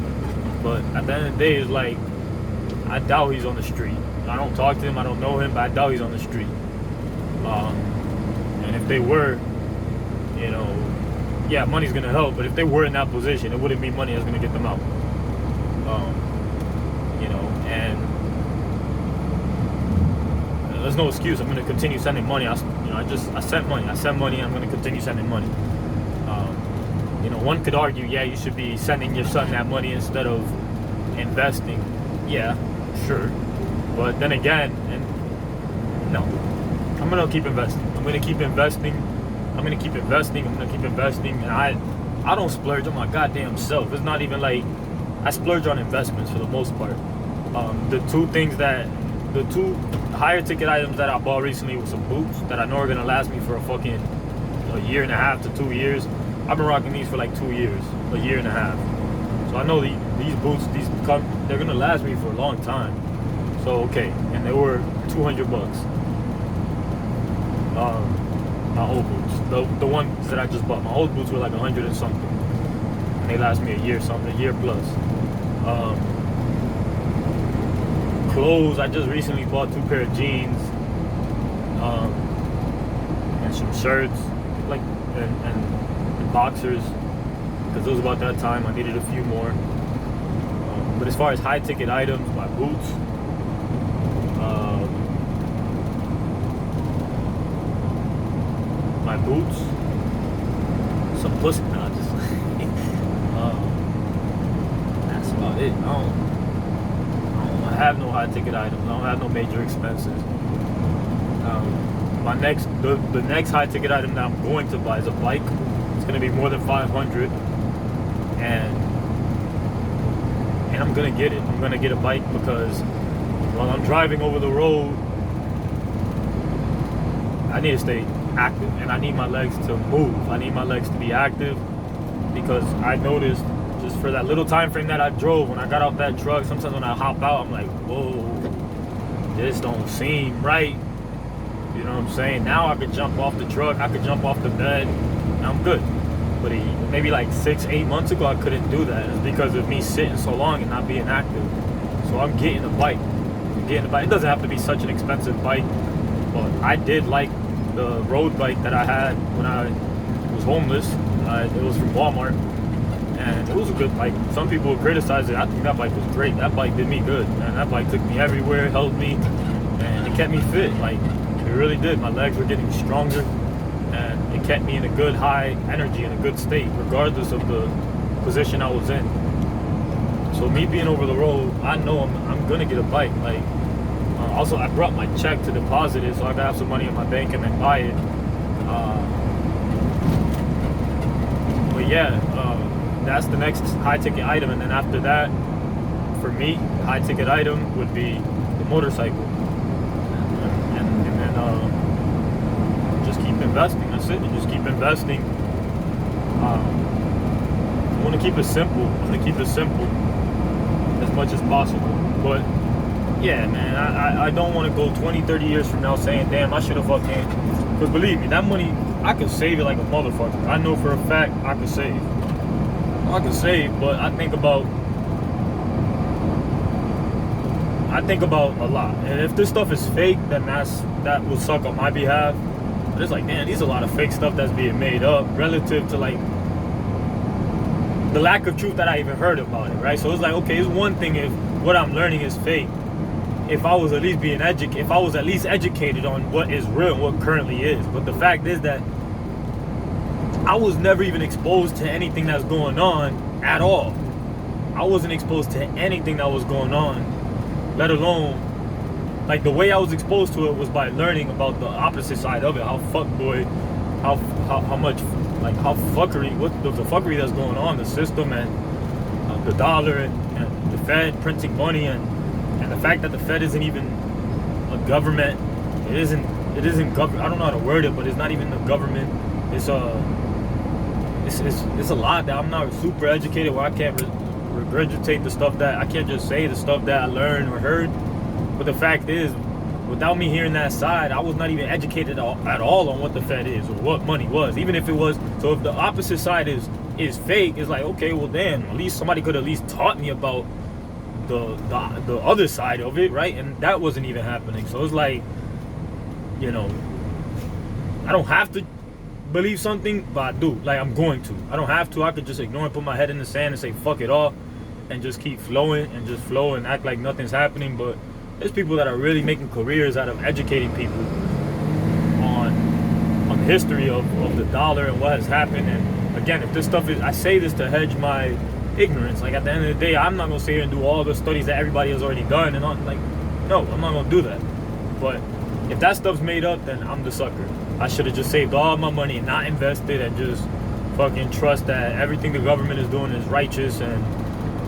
but at the end of the day, it's like, I doubt he's on the street. I don't talk to him, I don't know him, but I doubt he's on the street. And if they were, you know, yeah, money's gonna help, but if they were in that position, it wouldn't be money that's gonna get them out. You know, and there's no excuse. I'm gonna continue sending money. I sent money. I'm gonna continue sending money. You know, one could argue, yeah, you should be sending your son that money instead of investing. Yeah, sure. But then again, and no, I'm gonna keep investing. I'm gonna keep investing, and I don't splurge on my goddamn self. It's not even like I splurge on investments for the most part. The two higher ticket items that I bought recently were some boots that I know are gonna last me for a year and a half to 2 years. I've been rocking these for like 2 years, a year and a half. So I know these boots, they're gonna last me for a long time. So okay, and they were $200. My old boots, the ones that I just bought. My old boots were like 100 and something, and they last me a year plus. Clothes, I just recently bought 2 pair of jeans, and some shirts, like and boxers, because it was about that time I needed a few more. But as far as high ticket items, my boots, some pussy. Nah, just that's about it. I have no high ticket items. I don't have no major expenses. The next high ticket item that I'm going to buy is a bike. It's going to be more than 500, and I'm going to get it. I'm going to get a bike because while I'm driving over the road, I need to stay active, and I need my legs to move. I need my legs to be active, because I noticed just for that little time frame that I drove, when I got out that truck, sometimes when I hop out, I'm like, whoa, this don't seem right. You know what I'm saying? Now I could jump off the truck, I could jump off the bed, and I'm good. But maybe like 6-8 months ago, I couldn't do that. It's because of me sitting so long and not being active. So I'm getting a bike. It doesn't have to be such an expensive bike, but I did like the road bike that I had when I was homeless. It was from Walmart, and it was a good bike. Some people would criticize it. I think that bike was great. That bike did me good, and that bike took me everywhere, helped me, and it kept me fit. Like, it really did. My legs were getting stronger, and it kept me in a good high energy, in a good state, regardless of the position I was in. So me being over the road, I know I'm gonna get a bike. Like, also, I brought my check to deposit it, so I gotta have some money in my bank and then buy it. But yeah, that's the next high ticket item, and then after that, for me, high ticket item would be the motorcycle, and then just keep investing. That's it. Just keep investing. I want to keep it simple. As much as possible, but yeah, man, I don't want to go 20-30 years from now saying, damn, I should have fucking, because believe me, that money, I could save it like a motherfucker. I know for a fact I could save, but I think about a lot, and if this stuff is fake, then that will suck on my behalf. But it's like, man, there's a lot of fake stuff that's being made up relative to like the lack of truth that I even heard about it, right? So it's like, okay, it's one thing if what I'm learning is fake. If I was at least if I was at least educated on what is real and what currently is. But the fact is that I was never even exposed to anything that's going on at all. I wasn't exposed to anything that was going on, let alone, like, the way I was exposed to it was by learning about the opposite side of it. How fuckboy, how much, like, how fuckery, what the fuckery that's going on, the system and the dollar and the Fed printing money and the fact that the Fed isn't even a government. It isn't government. I don't know how to word it, but it's not even the government. It's a lot that I'm not super educated where I can't regurgitate the stuff that I can't just say the stuff that I learned or heard. But the fact is, without me hearing that side, I was not even educated at all on what the Fed is or what money was. Even if it was, so if the opposite side is fake, it's like, okay, well damn, at least somebody could at least taught me about the other side of it, right? And that wasn't even happening. So it's like, you know, I don't have to believe something, but I do. Like, I'm going to. I don't have to. I could just ignore and put my head in the sand and say fuck it all and just keep flowing and just flow and act like nothing's happening. But there's people that are really making careers out of educating people on the history of the dollar and what has happened. And again, if this stuff is, I say this to hedge my ignorance. Like, at the end of the day, I'm not gonna sit here and do all the studies that everybody has already done, and I'm like, no, I'm not gonna do that. But if that stuff's made up, then I'm the sucker. I should have just saved all my money and not invested and just fucking trust that everything the government is doing is righteous. And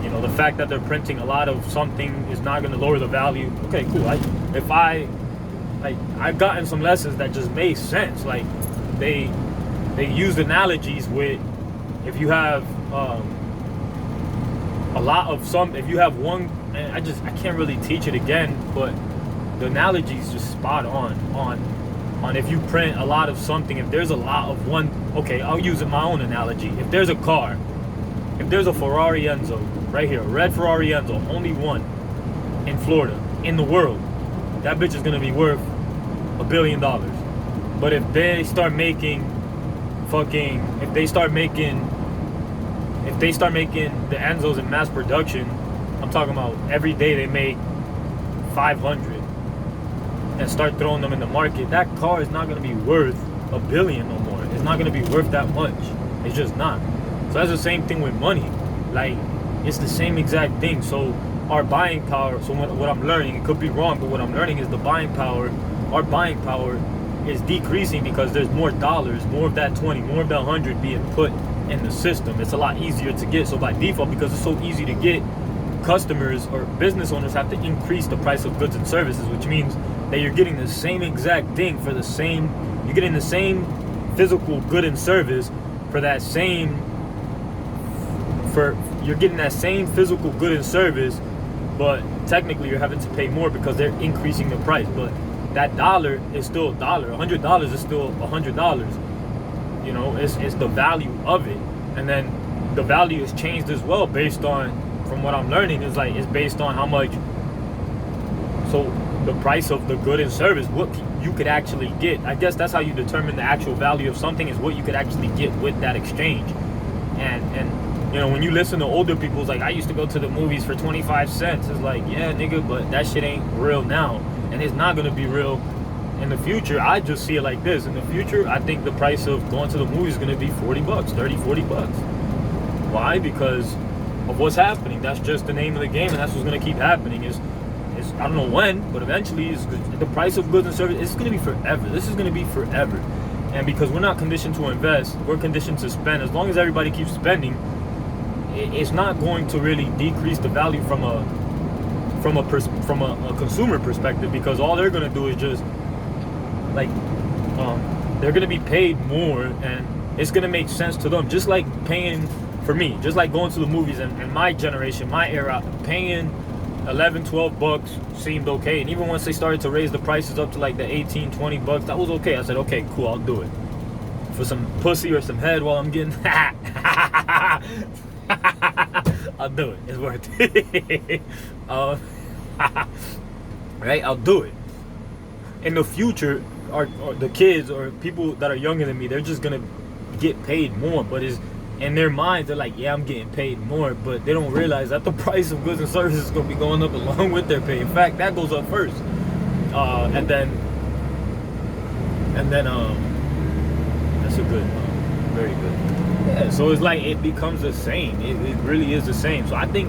you know, the fact that they're printing a lot of something is not gonna lower the value. Okay, cool. I've gotten some lessons that just made sense. Like, they used analogies with, if you have a lot of some, if you have one, and I can't really teach it again, but the analogy is just spot on if you print a lot of something, if there's a lot of one, okay, I'll use my own analogy. If there's a car, if there's a Ferrari Enzo right here, a red Ferrari Enzo, only one in Florida, in the world, that bitch is gonna be worth $1 billion. But if they start making the Enzos in mass production, I'm talking about every day they make 500 and start throwing them in the market, that car is not going to be worth $1 billion no more. It's not going to be worth that much. It's just not. So that's the same thing with money. Like, it's the same exact thing. So our buying power, so what I'm learning, it could be wrong, but what I'm learning is our buying power is decreasing because there's more dollars, more of that 20, more of that 100 being put in the system. It's a lot easier to get. So by default, because it's so easy to get, customers or business owners have to increase the price of goods and services, which means that you're getting the same exact thing for the same, you're getting the same physical good and service for that same, you're getting that same physical good and service, but technically you're having to pay more because they're increasing the price. But that dollar is still a dollar. $100 is still $100. You know, it's the value of it. And then the value is changed as well based on, from what I'm learning, is like, it's based on how much, so the price of the good and service, what you could actually get. I guess that's how you determine the actual value of something, is what you could actually get with that exchange. And you know, when you listen to older people, it's like, I used to go to the movies for 25 cents. It's like, yeah, nigga, but that shit ain't real now. And it's not gonna be real in the future. I just see it like this. In the future, I think the price of going to the movies is gonna be $40, $30-$40. Why? Because of what's happening. That's just the name of the game, and that's what's gonna keep happening. Is I don't know when, but eventually the price of goods and services, it's gonna be forever. This is gonna be forever. And because we're not conditioned to invest, we're conditioned to spend. As long as everybody keeps spending, it's not going to really decrease the value from a consumer perspective, because all they're gonna do is just like they're gonna be paid more, and it's gonna make sense to them. Just like paying, for me, just like going to the movies, and my generation, my era, paying $11-$12 seemed okay. And even once they started to raise the prices up to like the $18-$20, that was okay. I said, okay, cool, I'll do it for some pussy or some head while I'm getting I'll do it. It's worth it. Right, I'll do it. In the future, or the kids or people that are younger than me, they're just gonna get paid more. But in their minds, they're like, yeah, I'm getting paid more, but they don't realize that the price of goods and services is going to be going up along with their pay. In fact, that goes up first. And then that's a good, very good. Yeah, so it's like it becomes the same. It really is the same. So I think,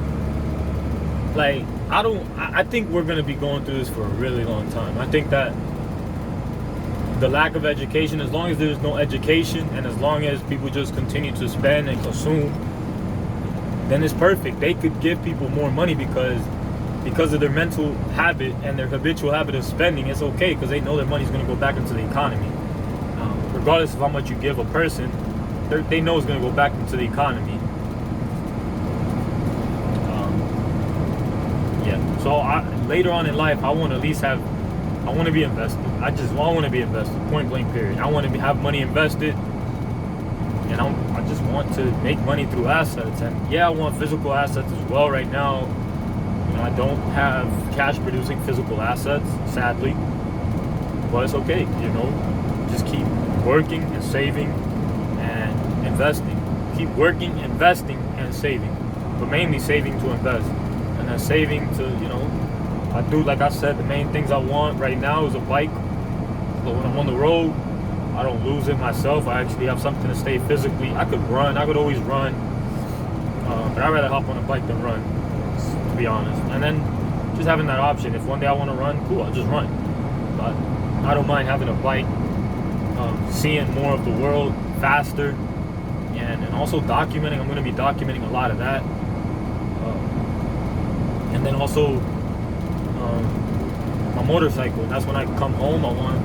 like, I think we're gonna be going through this for a really long time. I think that the lack of education, as long as there's no education, and as long as people just continue to spend and consume, then it's perfect. They could give people more money because of their mental habit and their habitual habit of spending. It's okay because they know their money's gonna go back into the economy. Regardless of how much you give a person, they know it's going to go back into the economy. Yeah. So later on in life, I want to at least have, I want to be invested. I want to be invested. Point blank period. I want to have money invested, and I just want to make money through assets. And yeah, I want physical assets as well. Right now, you know, I don't have cash producing physical assets, sadly, but it's okay. You know, just keep working and saving and investing. Keep working, investing, and saving, but mainly saving to invest, and then saving to, you know, I do, like I said, the main things I want right now is a bike. But when I'm on the road, I don't lose it myself. I actually have something to stay physically. I could run. I could always run, but I'd rather hop on a bike than run, to be honest. And then just having that option. If one day I want to run, cool, I'll just run. But I don't mind having a bike. Seeing more of the world faster, and also documenting. I'm going to be documenting a lot of that, and then also my motorcycle. That's when I come home. I want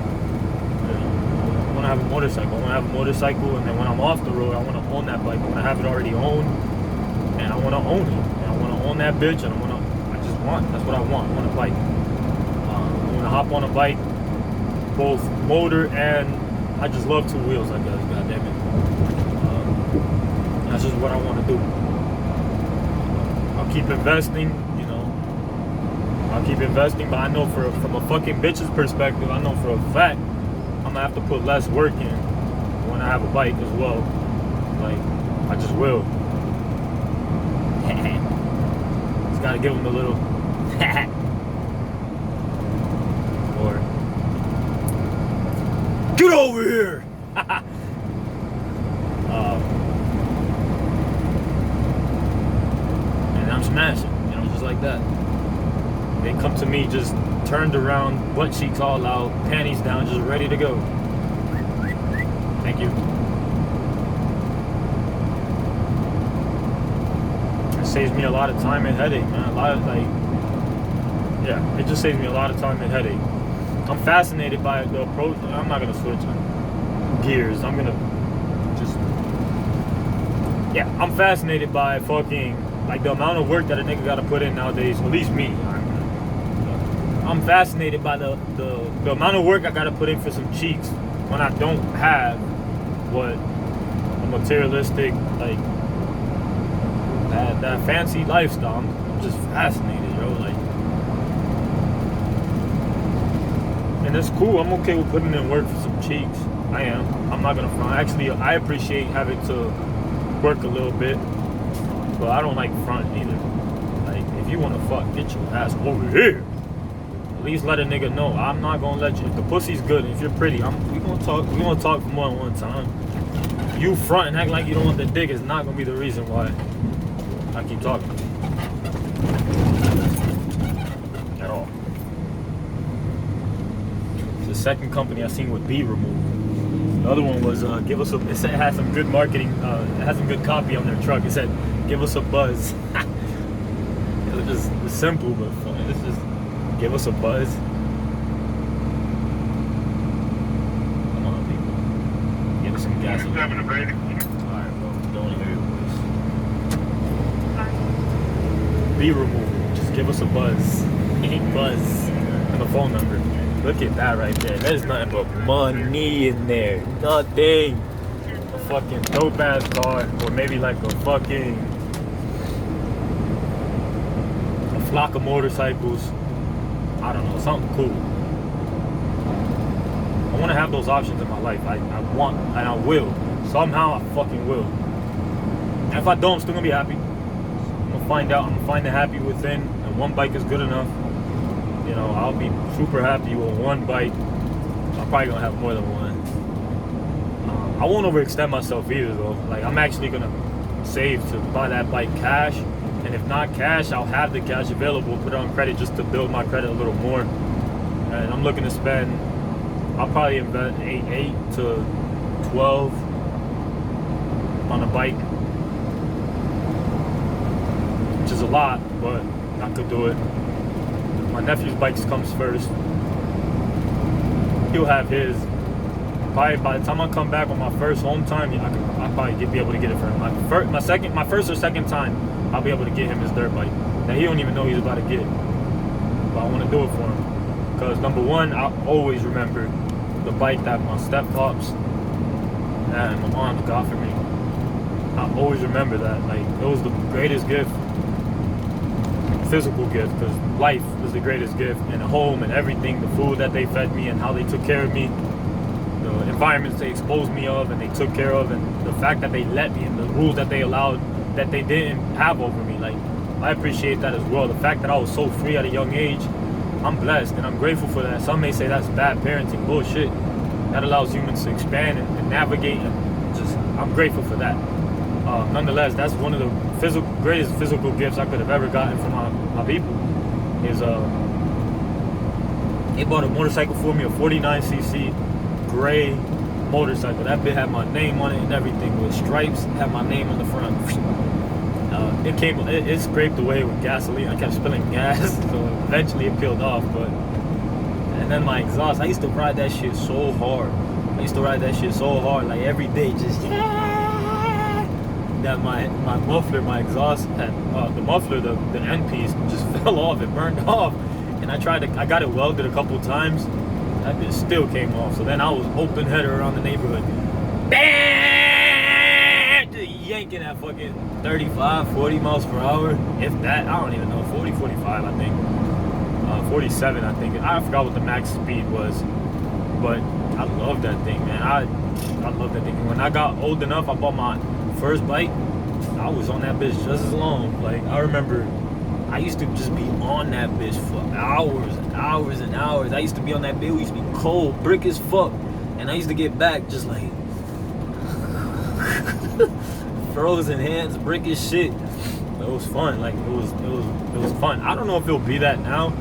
to have a motorcycle. I want to have a motorcycle, and then when I'm off the road, I want to own that bike. I want to have it already owned, and I want to own it. And I want to own that bitch, and that's what I want. I want a bike. I want to hop on a bike, both motor and I just love two wheels, I guess. God damn it. That's just what I want to do. I'll keep investing, you know. I'll keep investing, but I know from a fucking bitch's perspective, I know for a fact I'm gonna have to put less work in when I have a bike as well. Like, I just will. Just gotta give them a little. Or get over here! And I'm smashing, you know, just like that. They come to me just turned around, butt cheeks all out, panties down, just ready to go. Thank you. It saves me a lot of time and headache, man. It just saves me a lot of time and headache. I'm fascinated by the approach. I'm not gonna switch gears. I'm gonna just, I'm fascinated by fucking, like, the amount of work that a nigga gotta put in nowadays. At least me. I'm fascinated by the amount of work I gotta put in for some cheeks when I don't have what a materialistic, like, that fancy lifestyle. I'm just fascinated, yo. Like, and it's cool. I'm okay with putting in work for some cheeks. I am. I'm not gonna front. Actually, I appreciate having to work a little bit, but I don't like front either. Like, if you wanna fuck, get your ass over here. At least let a nigga know. I'm not gonna let you. If the pussy's good, if you're pretty, we gonna talk. We gonna talk for more than one time. You front and act like you don't want the dick is not gonna be the reason why I keep talking. At all. It's the second company I seen with B removal. The other one was give us a. It said it had some good marketing. It had some good copy on their truck. It said, "Give us a buzz." It was just simple but fun. It's just give us a buzz. Come on, people. Give us some gas. Alright, bro. Don't hear your voice. Be removed. Just give us a buzz. Buzz. And the phone number. Look at that right there. There's nothing but money in there. Nothing. A fucking dope ass car. Or maybe like a fucking flock of motorcycles. I don't know, something cool. I want to have those options in my life. I want, and I will. Somehow I fucking will. And if I don't, I'm still gonna be happy. I'm gonna find out. I'm gonna find the happy within, and one bike is good enough. You know, I'll be super happy with one bike. I'm probably gonna have more than one. I won't overextend myself either, though. Like, I'm actually gonna save to buy that bike cash, and if not cash, I'll have the cash available, put it on credit just to build my credit a little more. And I'm looking to spend, I'll probably invest 8 to 12 on a bike, which is a lot, but I could do it. My nephew's bike comes first. He'll have his. Probably by the time I come back on my first home time, I'll probably be able to get it for him. My first or second time, I'll be able to get him his dirt bike that he don't even know he's about to get. But I want to do it for him because number one, I always remember the bike that my step-pops and my mom got for me. I always remember that. Like, it was the greatest gift, physical gift, because life was the greatest gift, and a home and everything, the food that they fed me and how they took care of me, the environments they exposed me of and they took care of, and the fact that they let me, and the rules that they allowed that they didn't have over me. Like, I appreciate that as well. The fact that I was so free at a young age, I'm blessed and I'm grateful for that. Some may say that's bad parenting. Bullshit. That allows humans to expand and navigate, and just, I'm grateful for that. Nonetheless, that's one of the greatest physical gifts I could have ever gotten from my people. Is they bought a motorcycle for me, a 49cc gray motorcycle. That bit had my name on it and everything, with stripes, had my name on the front. It scraped away with gasoline. I kept spilling gas, so eventually it peeled off. And then my exhaust, I used to ride that shit so hard. Like every day, just that my muffler, my exhaust had the muffler, the end piece just fell off. It burned off, and I got it welded a couple times. That bitch still came off. So then I was open header around the neighborhood, bam, just yanking at fucking 35, 40 miles per hour. If that, I don't even know, 40, 45, I think. 47, I think. I forgot what the max speed was, but I love that thing, man. I love that thing. When I got old enough, I bought my first bike. I was on that bitch just as long. Like, I remember I used to just be on that bitch for hours and hours and hours. I used to be on that bitch. We used to be cold, brick as fuck, and I used to get back just like frozen hands, brick as shit. It was fun. Like, it was fun. I don't know if it'll be that now.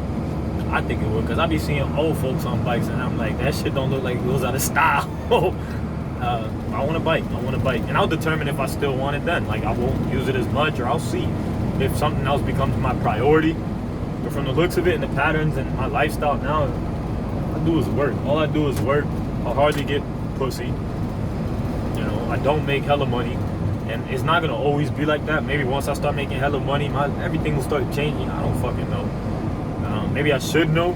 I think it would, because I be seeing old folks on bikes and I'm like, that shit don't look like it goes out of style. I want a bike, and I'll determine if I still want it then. Like, I won't use it as much, or I'll see if something else becomes my priority. But from the looks of it and the patterns and my lifestyle now, all I do is work. I'll hardly get pussy. You know, I don't make hella money, and it's not gonna always be like that. Maybe once I start making hella money, everything will start changing. I don't fucking know. Maybe I should know,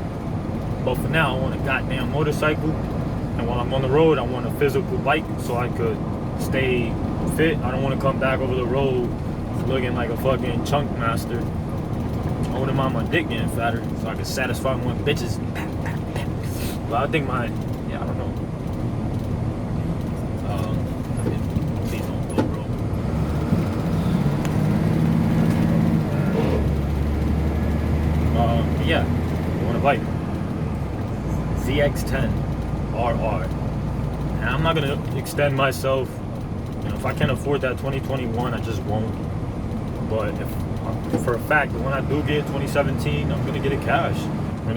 but for now, I want a goddamn motorcycle, and while I'm on the road, I want a physical bike so I could stay fit. I don't want to come back over the road looking like a fucking chunk master. I wouldn't mind my dick getting fatter so I could satisfy more bitches. But I think I don't know. Please don't go, bro. Yeah, I want a bike. ZX10 RR. And I'm not gonna extend myself. You know, if I can't afford that 2021, I just won't. But if for a fact that when I do get 2017, I'm gonna get it cash. And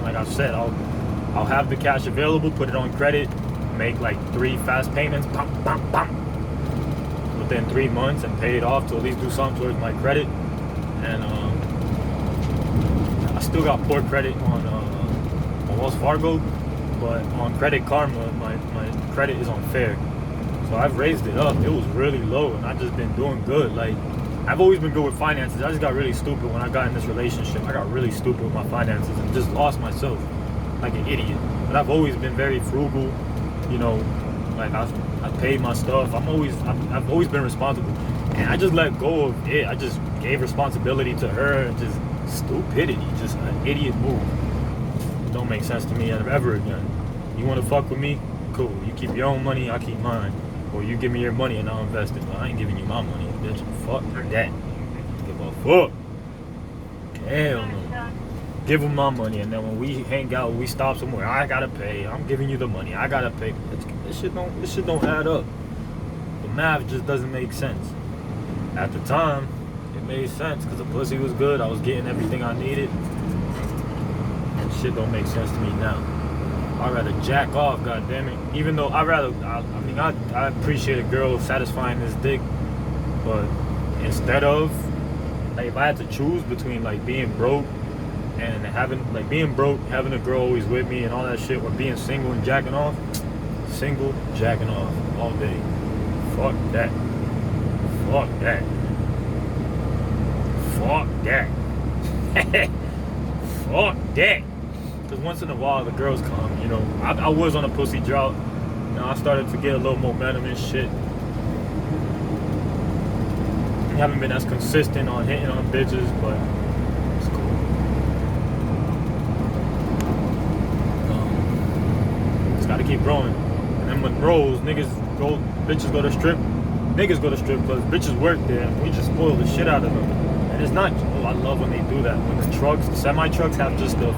like I've said, I'll have the cash available, put it on credit, make like 3 fast payments, within 3 months, and pay it off to at least do something towards my credit. And I still got poor credit on Wells Fargo, but on Credit Karma, my credit is on Fair. So I've raised it up. It was really low, and I've just been doing good. Like, I've always been good with finances. I just got really stupid when I got in this relationship. I got really stupid with my finances and just lost myself like an idiot. But I've always been very frugal. You know, like I paid my stuff. I've always been responsible, and I just let go of it. I just gave responsibility to her, and just stupidity, just an idiot move. It don't make sense to me ever again. You want to fuck with me? Cool. You keep your own money, I keep mine. Or you give me your money and I'll invest it. But I ain't giving you my money, bitch. Fuck that. Give a fuck. Hell no. Give him my money, and then when we hang out, we stop somewhere, I gotta pay. I'm giving you the money. I gotta pay. This shit don't add up. The math just doesn't make sense. At the time, it made sense because the pussy was good. I was getting everything I needed. Shit don't make sense to me now. I'd rather jack off, goddammit. Even though I appreciate a girl satisfying this dick, but instead of, like, if I had to choose between like being broke and having a girl always with me and all that shit, or being single and jacking off, single, jacking off all day. Fuck that. Fuck that. Fuck that. Fuck that. Because once in a while the girls come, you know. I was on a pussy drought. You know, I started to get a little momentum and shit. I haven't been as consistent on hitting on bitches, but it's cool. Just gotta keep growing. And then when bros, bitches go to strip. Niggas go to strip clubs, bitches work there, and we just spoil the shit out of them. And it's not, I love when they do that. When the semi trucks have just the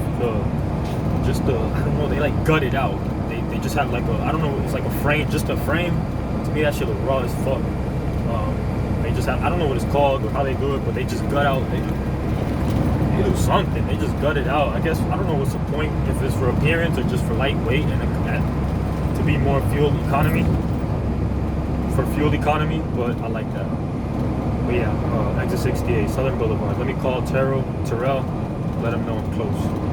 I don't know, they like gut it out. They just have like I don't know, it's like a frame, just a frame. To me that shit look raw as fuck. They just have, I don't know what it's called or how they do it, but they just gut out, they do something, they just gut it out. I guess, I don't know what's the point, if it's for appearance or just for lightweight and to be more fuel economy, but I like that. But yeah, exit 68, Southern Boulevard. Let me call Terrell, let him know I'm close.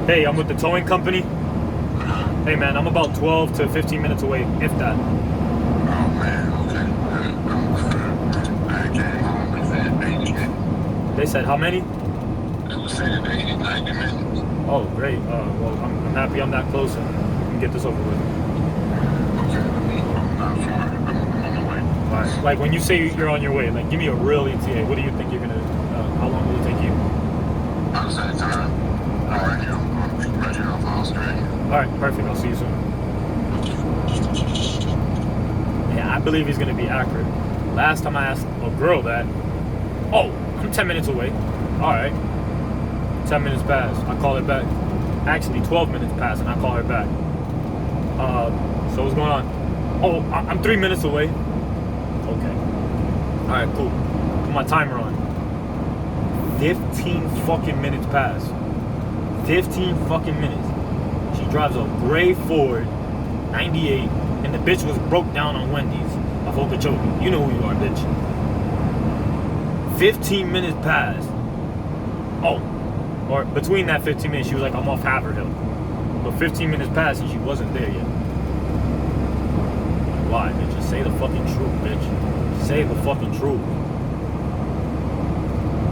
Hey, I'm with the towing company. Hey man, I'm about 12 to 15 minutes away, if that. Oh man, okay. I came home and said 80 minutes. They said how many? It was saying 80, 90 minutes. Oh, great. Well, I'm happy I'm that close and we can get this over with. Okay, I'm not far. I'm on the way. Alright, like when you say you're on your way, like give me a real ETA. What do you think you're gonna, how long will it take you? Outside time. Alright, I'm right here off the house already. Alright, perfect. I'll see you soon. Yeah, I believe he's gonna be accurate. Last time I asked a girl that, oh, I'm 10 minutes away. Alright. 10 minutes pass. I call her back. Actually, 12 minutes pass and I call her back. So what's going on? Oh, I'm 3 minutes away. Okay. Alright, cool. Put my timer on. 15 fucking minutes pass. 15 fucking minutes. She drives a gray Ford 98 and the bitch was broke down on Wendy's of Okeechobee. You know who you are, bitch. 15 minutes passed. Oh, or between that 15 minutes, she was like, I'm off Haverhill. But 15 minutes passed and she wasn't there yet. Why, bitch? Just say the fucking truth, bitch. Say the fucking truth.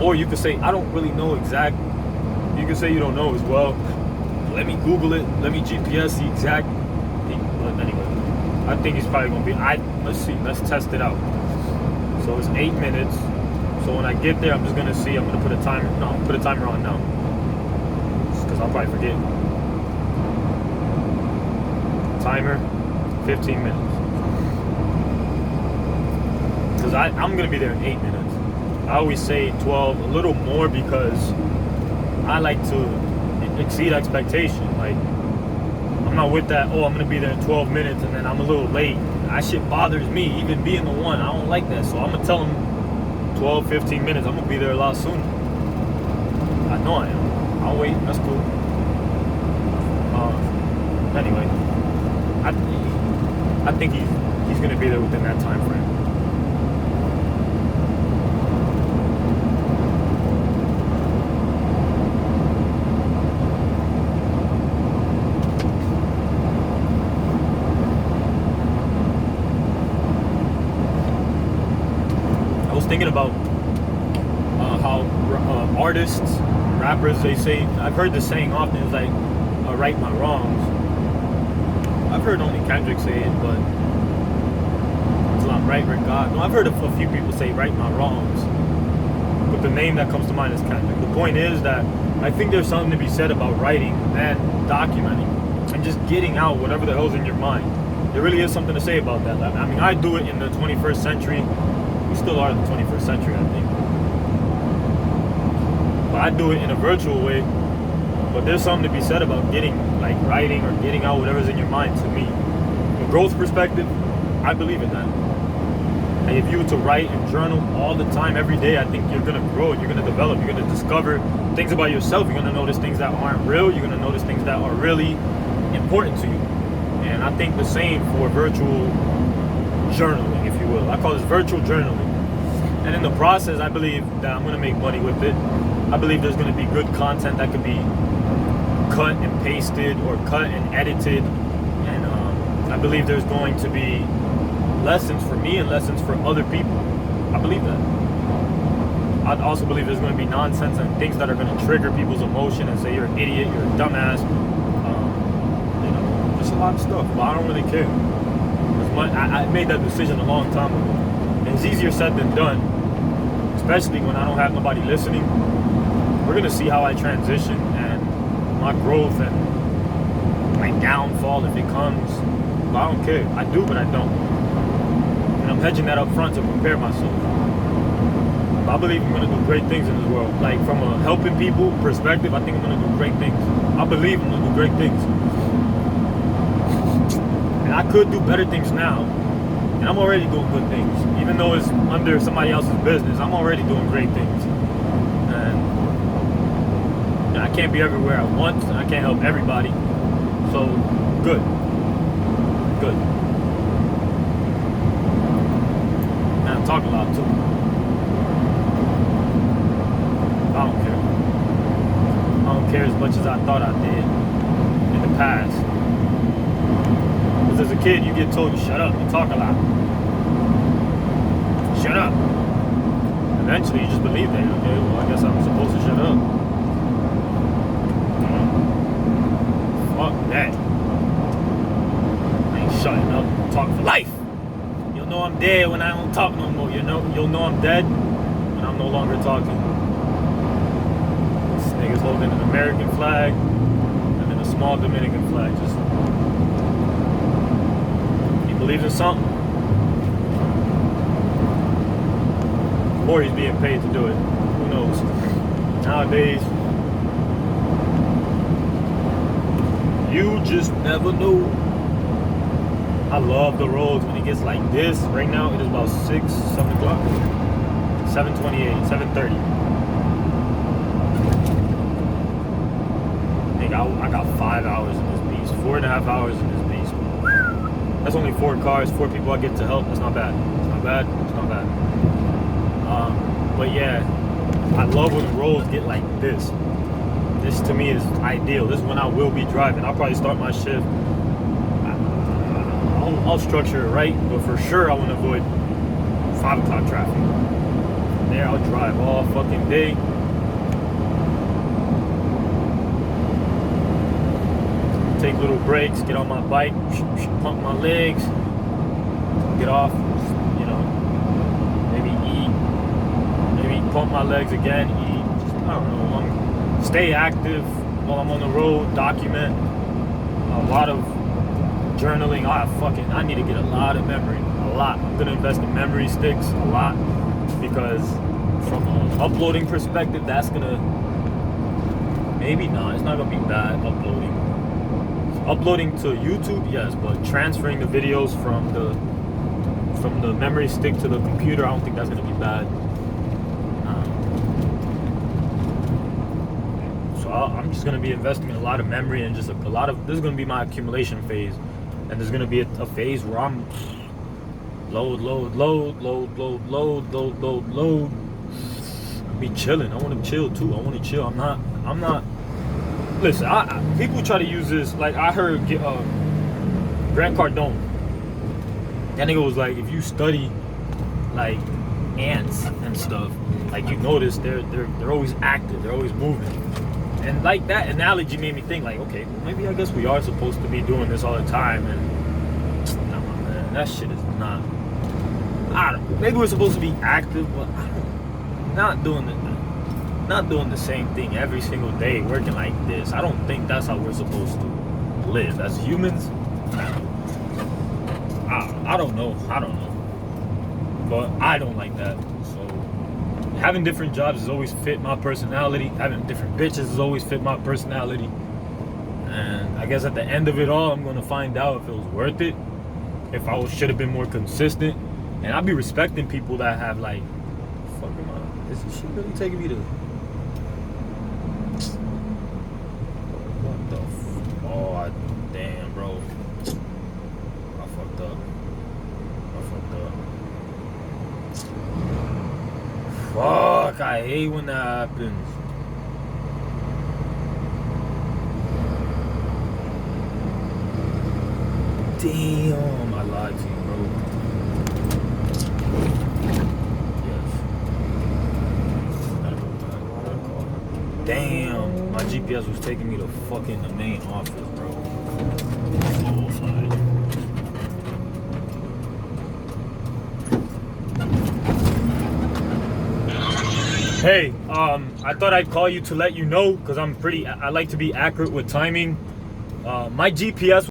Or you could say, I don't really know exactly. You can say you don't know as well. Let me Google it. Let me GPS the exact thing. But anyway, I think he's probably gonna be. Let's see. Let's test it out. So it's 8 minutes. So when I get there, I'm just gonna see. I'm gonna put a timer. No, I'm gonna put a timer on now. Because I'll probably forget. Timer, 15 minutes. Because I'm gonna be there in 8 minutes. I always say 12, a little more because I like to exceed expectation. Like, I'm not with that, oh, I'm gonna be there in 12 minutes and then I'm a little late. That shit bothers me, even being the one. I don't like that. So I'm gonna tell them 12, 15 minutes. I'm gonna be there a lot sooner. I know I am. I'll wait. That's cool. Anyway, I think he's gonna be there within that time frame. Thinking about how artists, rappers, they say, I've heard this saying often, it's like, right my wrongs. I've heard only Kendrick say it, but until I'm right with God. No, I've heard a few people say right my wrongs. but the name that comes to mind is Kendrick. The point is that I think there's something to be said about writing and documenting and just getting out whatever the hell's in your mind. There really is something to say about that. I mean, I do it in the 21st century. We still are in the 21st century, I think. But I do it in a virtual way. But there's something to be said about getting, like, writing or getting out whatever's in your mind. To me, from a growth perspective, I believe in that. And if you were to write and journal all the time, every day, I think you're gonna grow, you're gonna develop, you're gonna discover things about yourself. You're gonna notice things that aren't real. You're gonna notice things that are really important to you. And I think the same for virtual journaling, if you will. I call this virtual journaling. And in the process, I believe that I'm gonna make money with it. I believe there's gonna be good content that could be cut and pasted or cut and edited. And I believe there's going to be lessons for me and lessons for other people. I believe that. I also believe there's going to be nonsense and things that are going to trigger people's emotion and say you're an idiot, you're a dumbass. You know, just a lot of stuff. But I don't really care. I made that decision a long time ago. And it's easier said than done, especially when I don't have nobody listening. We're going to see how I transition and my growth and my downfall if it comes. But I don't care. I do, but I don't. And I'm hedging that up front to prepare myself. But I believe I'm going to do great things in this world. Like, from a helping people perspective, I think I'm going to do great things. I believe I'm going to do great things. And I could do better things now. And I'm already doing good things. Even though it's under somebody else's business, I'm already doing great things. And I can't be everywhere at once, and I can't help everybody. So, good. Good. And I talk a lot too. I don't care. I don't care as much as I thought I did in the past. Because as a kid, you get told, shut up, you talk a lot. Shut up. Eventually, you just believe that. Okay, well, I guess I'm supposed to shut up. Fuck that. I ain't shutting up. Talk for life. You'll know I'm dead when I don't talk no more. You'll know I'm dead when I'm no longer talking. This nigga's holding an American flag and then a small Dominican flag. Just, he believes in something. Or he's being paid to do it. Who knows? Nowadays, you just never know. I love the roads when it gets like this. Right now, it is about 7 o'clock. 7:28, 7:30. I got 5 hours in this beast. 4.5 hours in this beast. That's only 4 cars, 4 people I get to help. That's not bad. It's not bad. It's not bad. But yeah, I love when the roads get like this. This to me is ideal. This is when I will be driving. I'll probably start my shift. I'll structure it right, but for sure I want to avoid 5 o'clock traffic. From there, I'll drive all fucking day. Take little breaks, get on my bike, pump my legs, get off, you know, maybe eat, maybe pump my legs again, eat, just, I don't know, stay active while I'm on the road, document a lot of journaling. I need to get a lot of memory, a lot. I'm gonna invest in memory sticks a lot, because from an uploading perspective, that's gonna, maybe not, it's not gonna be bad uploading to YouTube, yes, but transferring the videos from the memory stick to the computer, I don't think that's gonna be bad. I'm just going to be investing in a lot of memory and just a lot of, this is going to be my accumulation phase. And there's going to be a phase where I'm load. Be chilling. I want to chill too. I want to chill. I'm not, listen, people try to use this, like I heard Grant Cardone. That nigga was like, if you study like ants and stuff, like you notice they're always active, they're always moving. And like that analogy made me think, like, okay, well, maybe I guess we are supposed to be doing this all the time. And nah, man, that shit is not. I don't know. Maybe we're supposed to be active, but not doing it. not doing the same thing every single day, working like this. I don't think that's how we're supposed to live as humans. I don't know. But I don't like that. So having different jobs has always fit my personality. Having different bitches has always fit my personality. And I guess at the end of it all, I'm gonna find out if it was worth it. If I should have been more consistent. And I'll be respecting people that have like, fuck am I? Is she really taking me to? What the? Oh damn, bro. I fucked up. Fuck, I hate when that happens. Damn, I lied to you, bro. Yes. Damn, my GPS was taking me to fucking the main office, bro. So sorry. Hey, I thought I'd call you to let you know, because I like to be accurate with timing. My GPS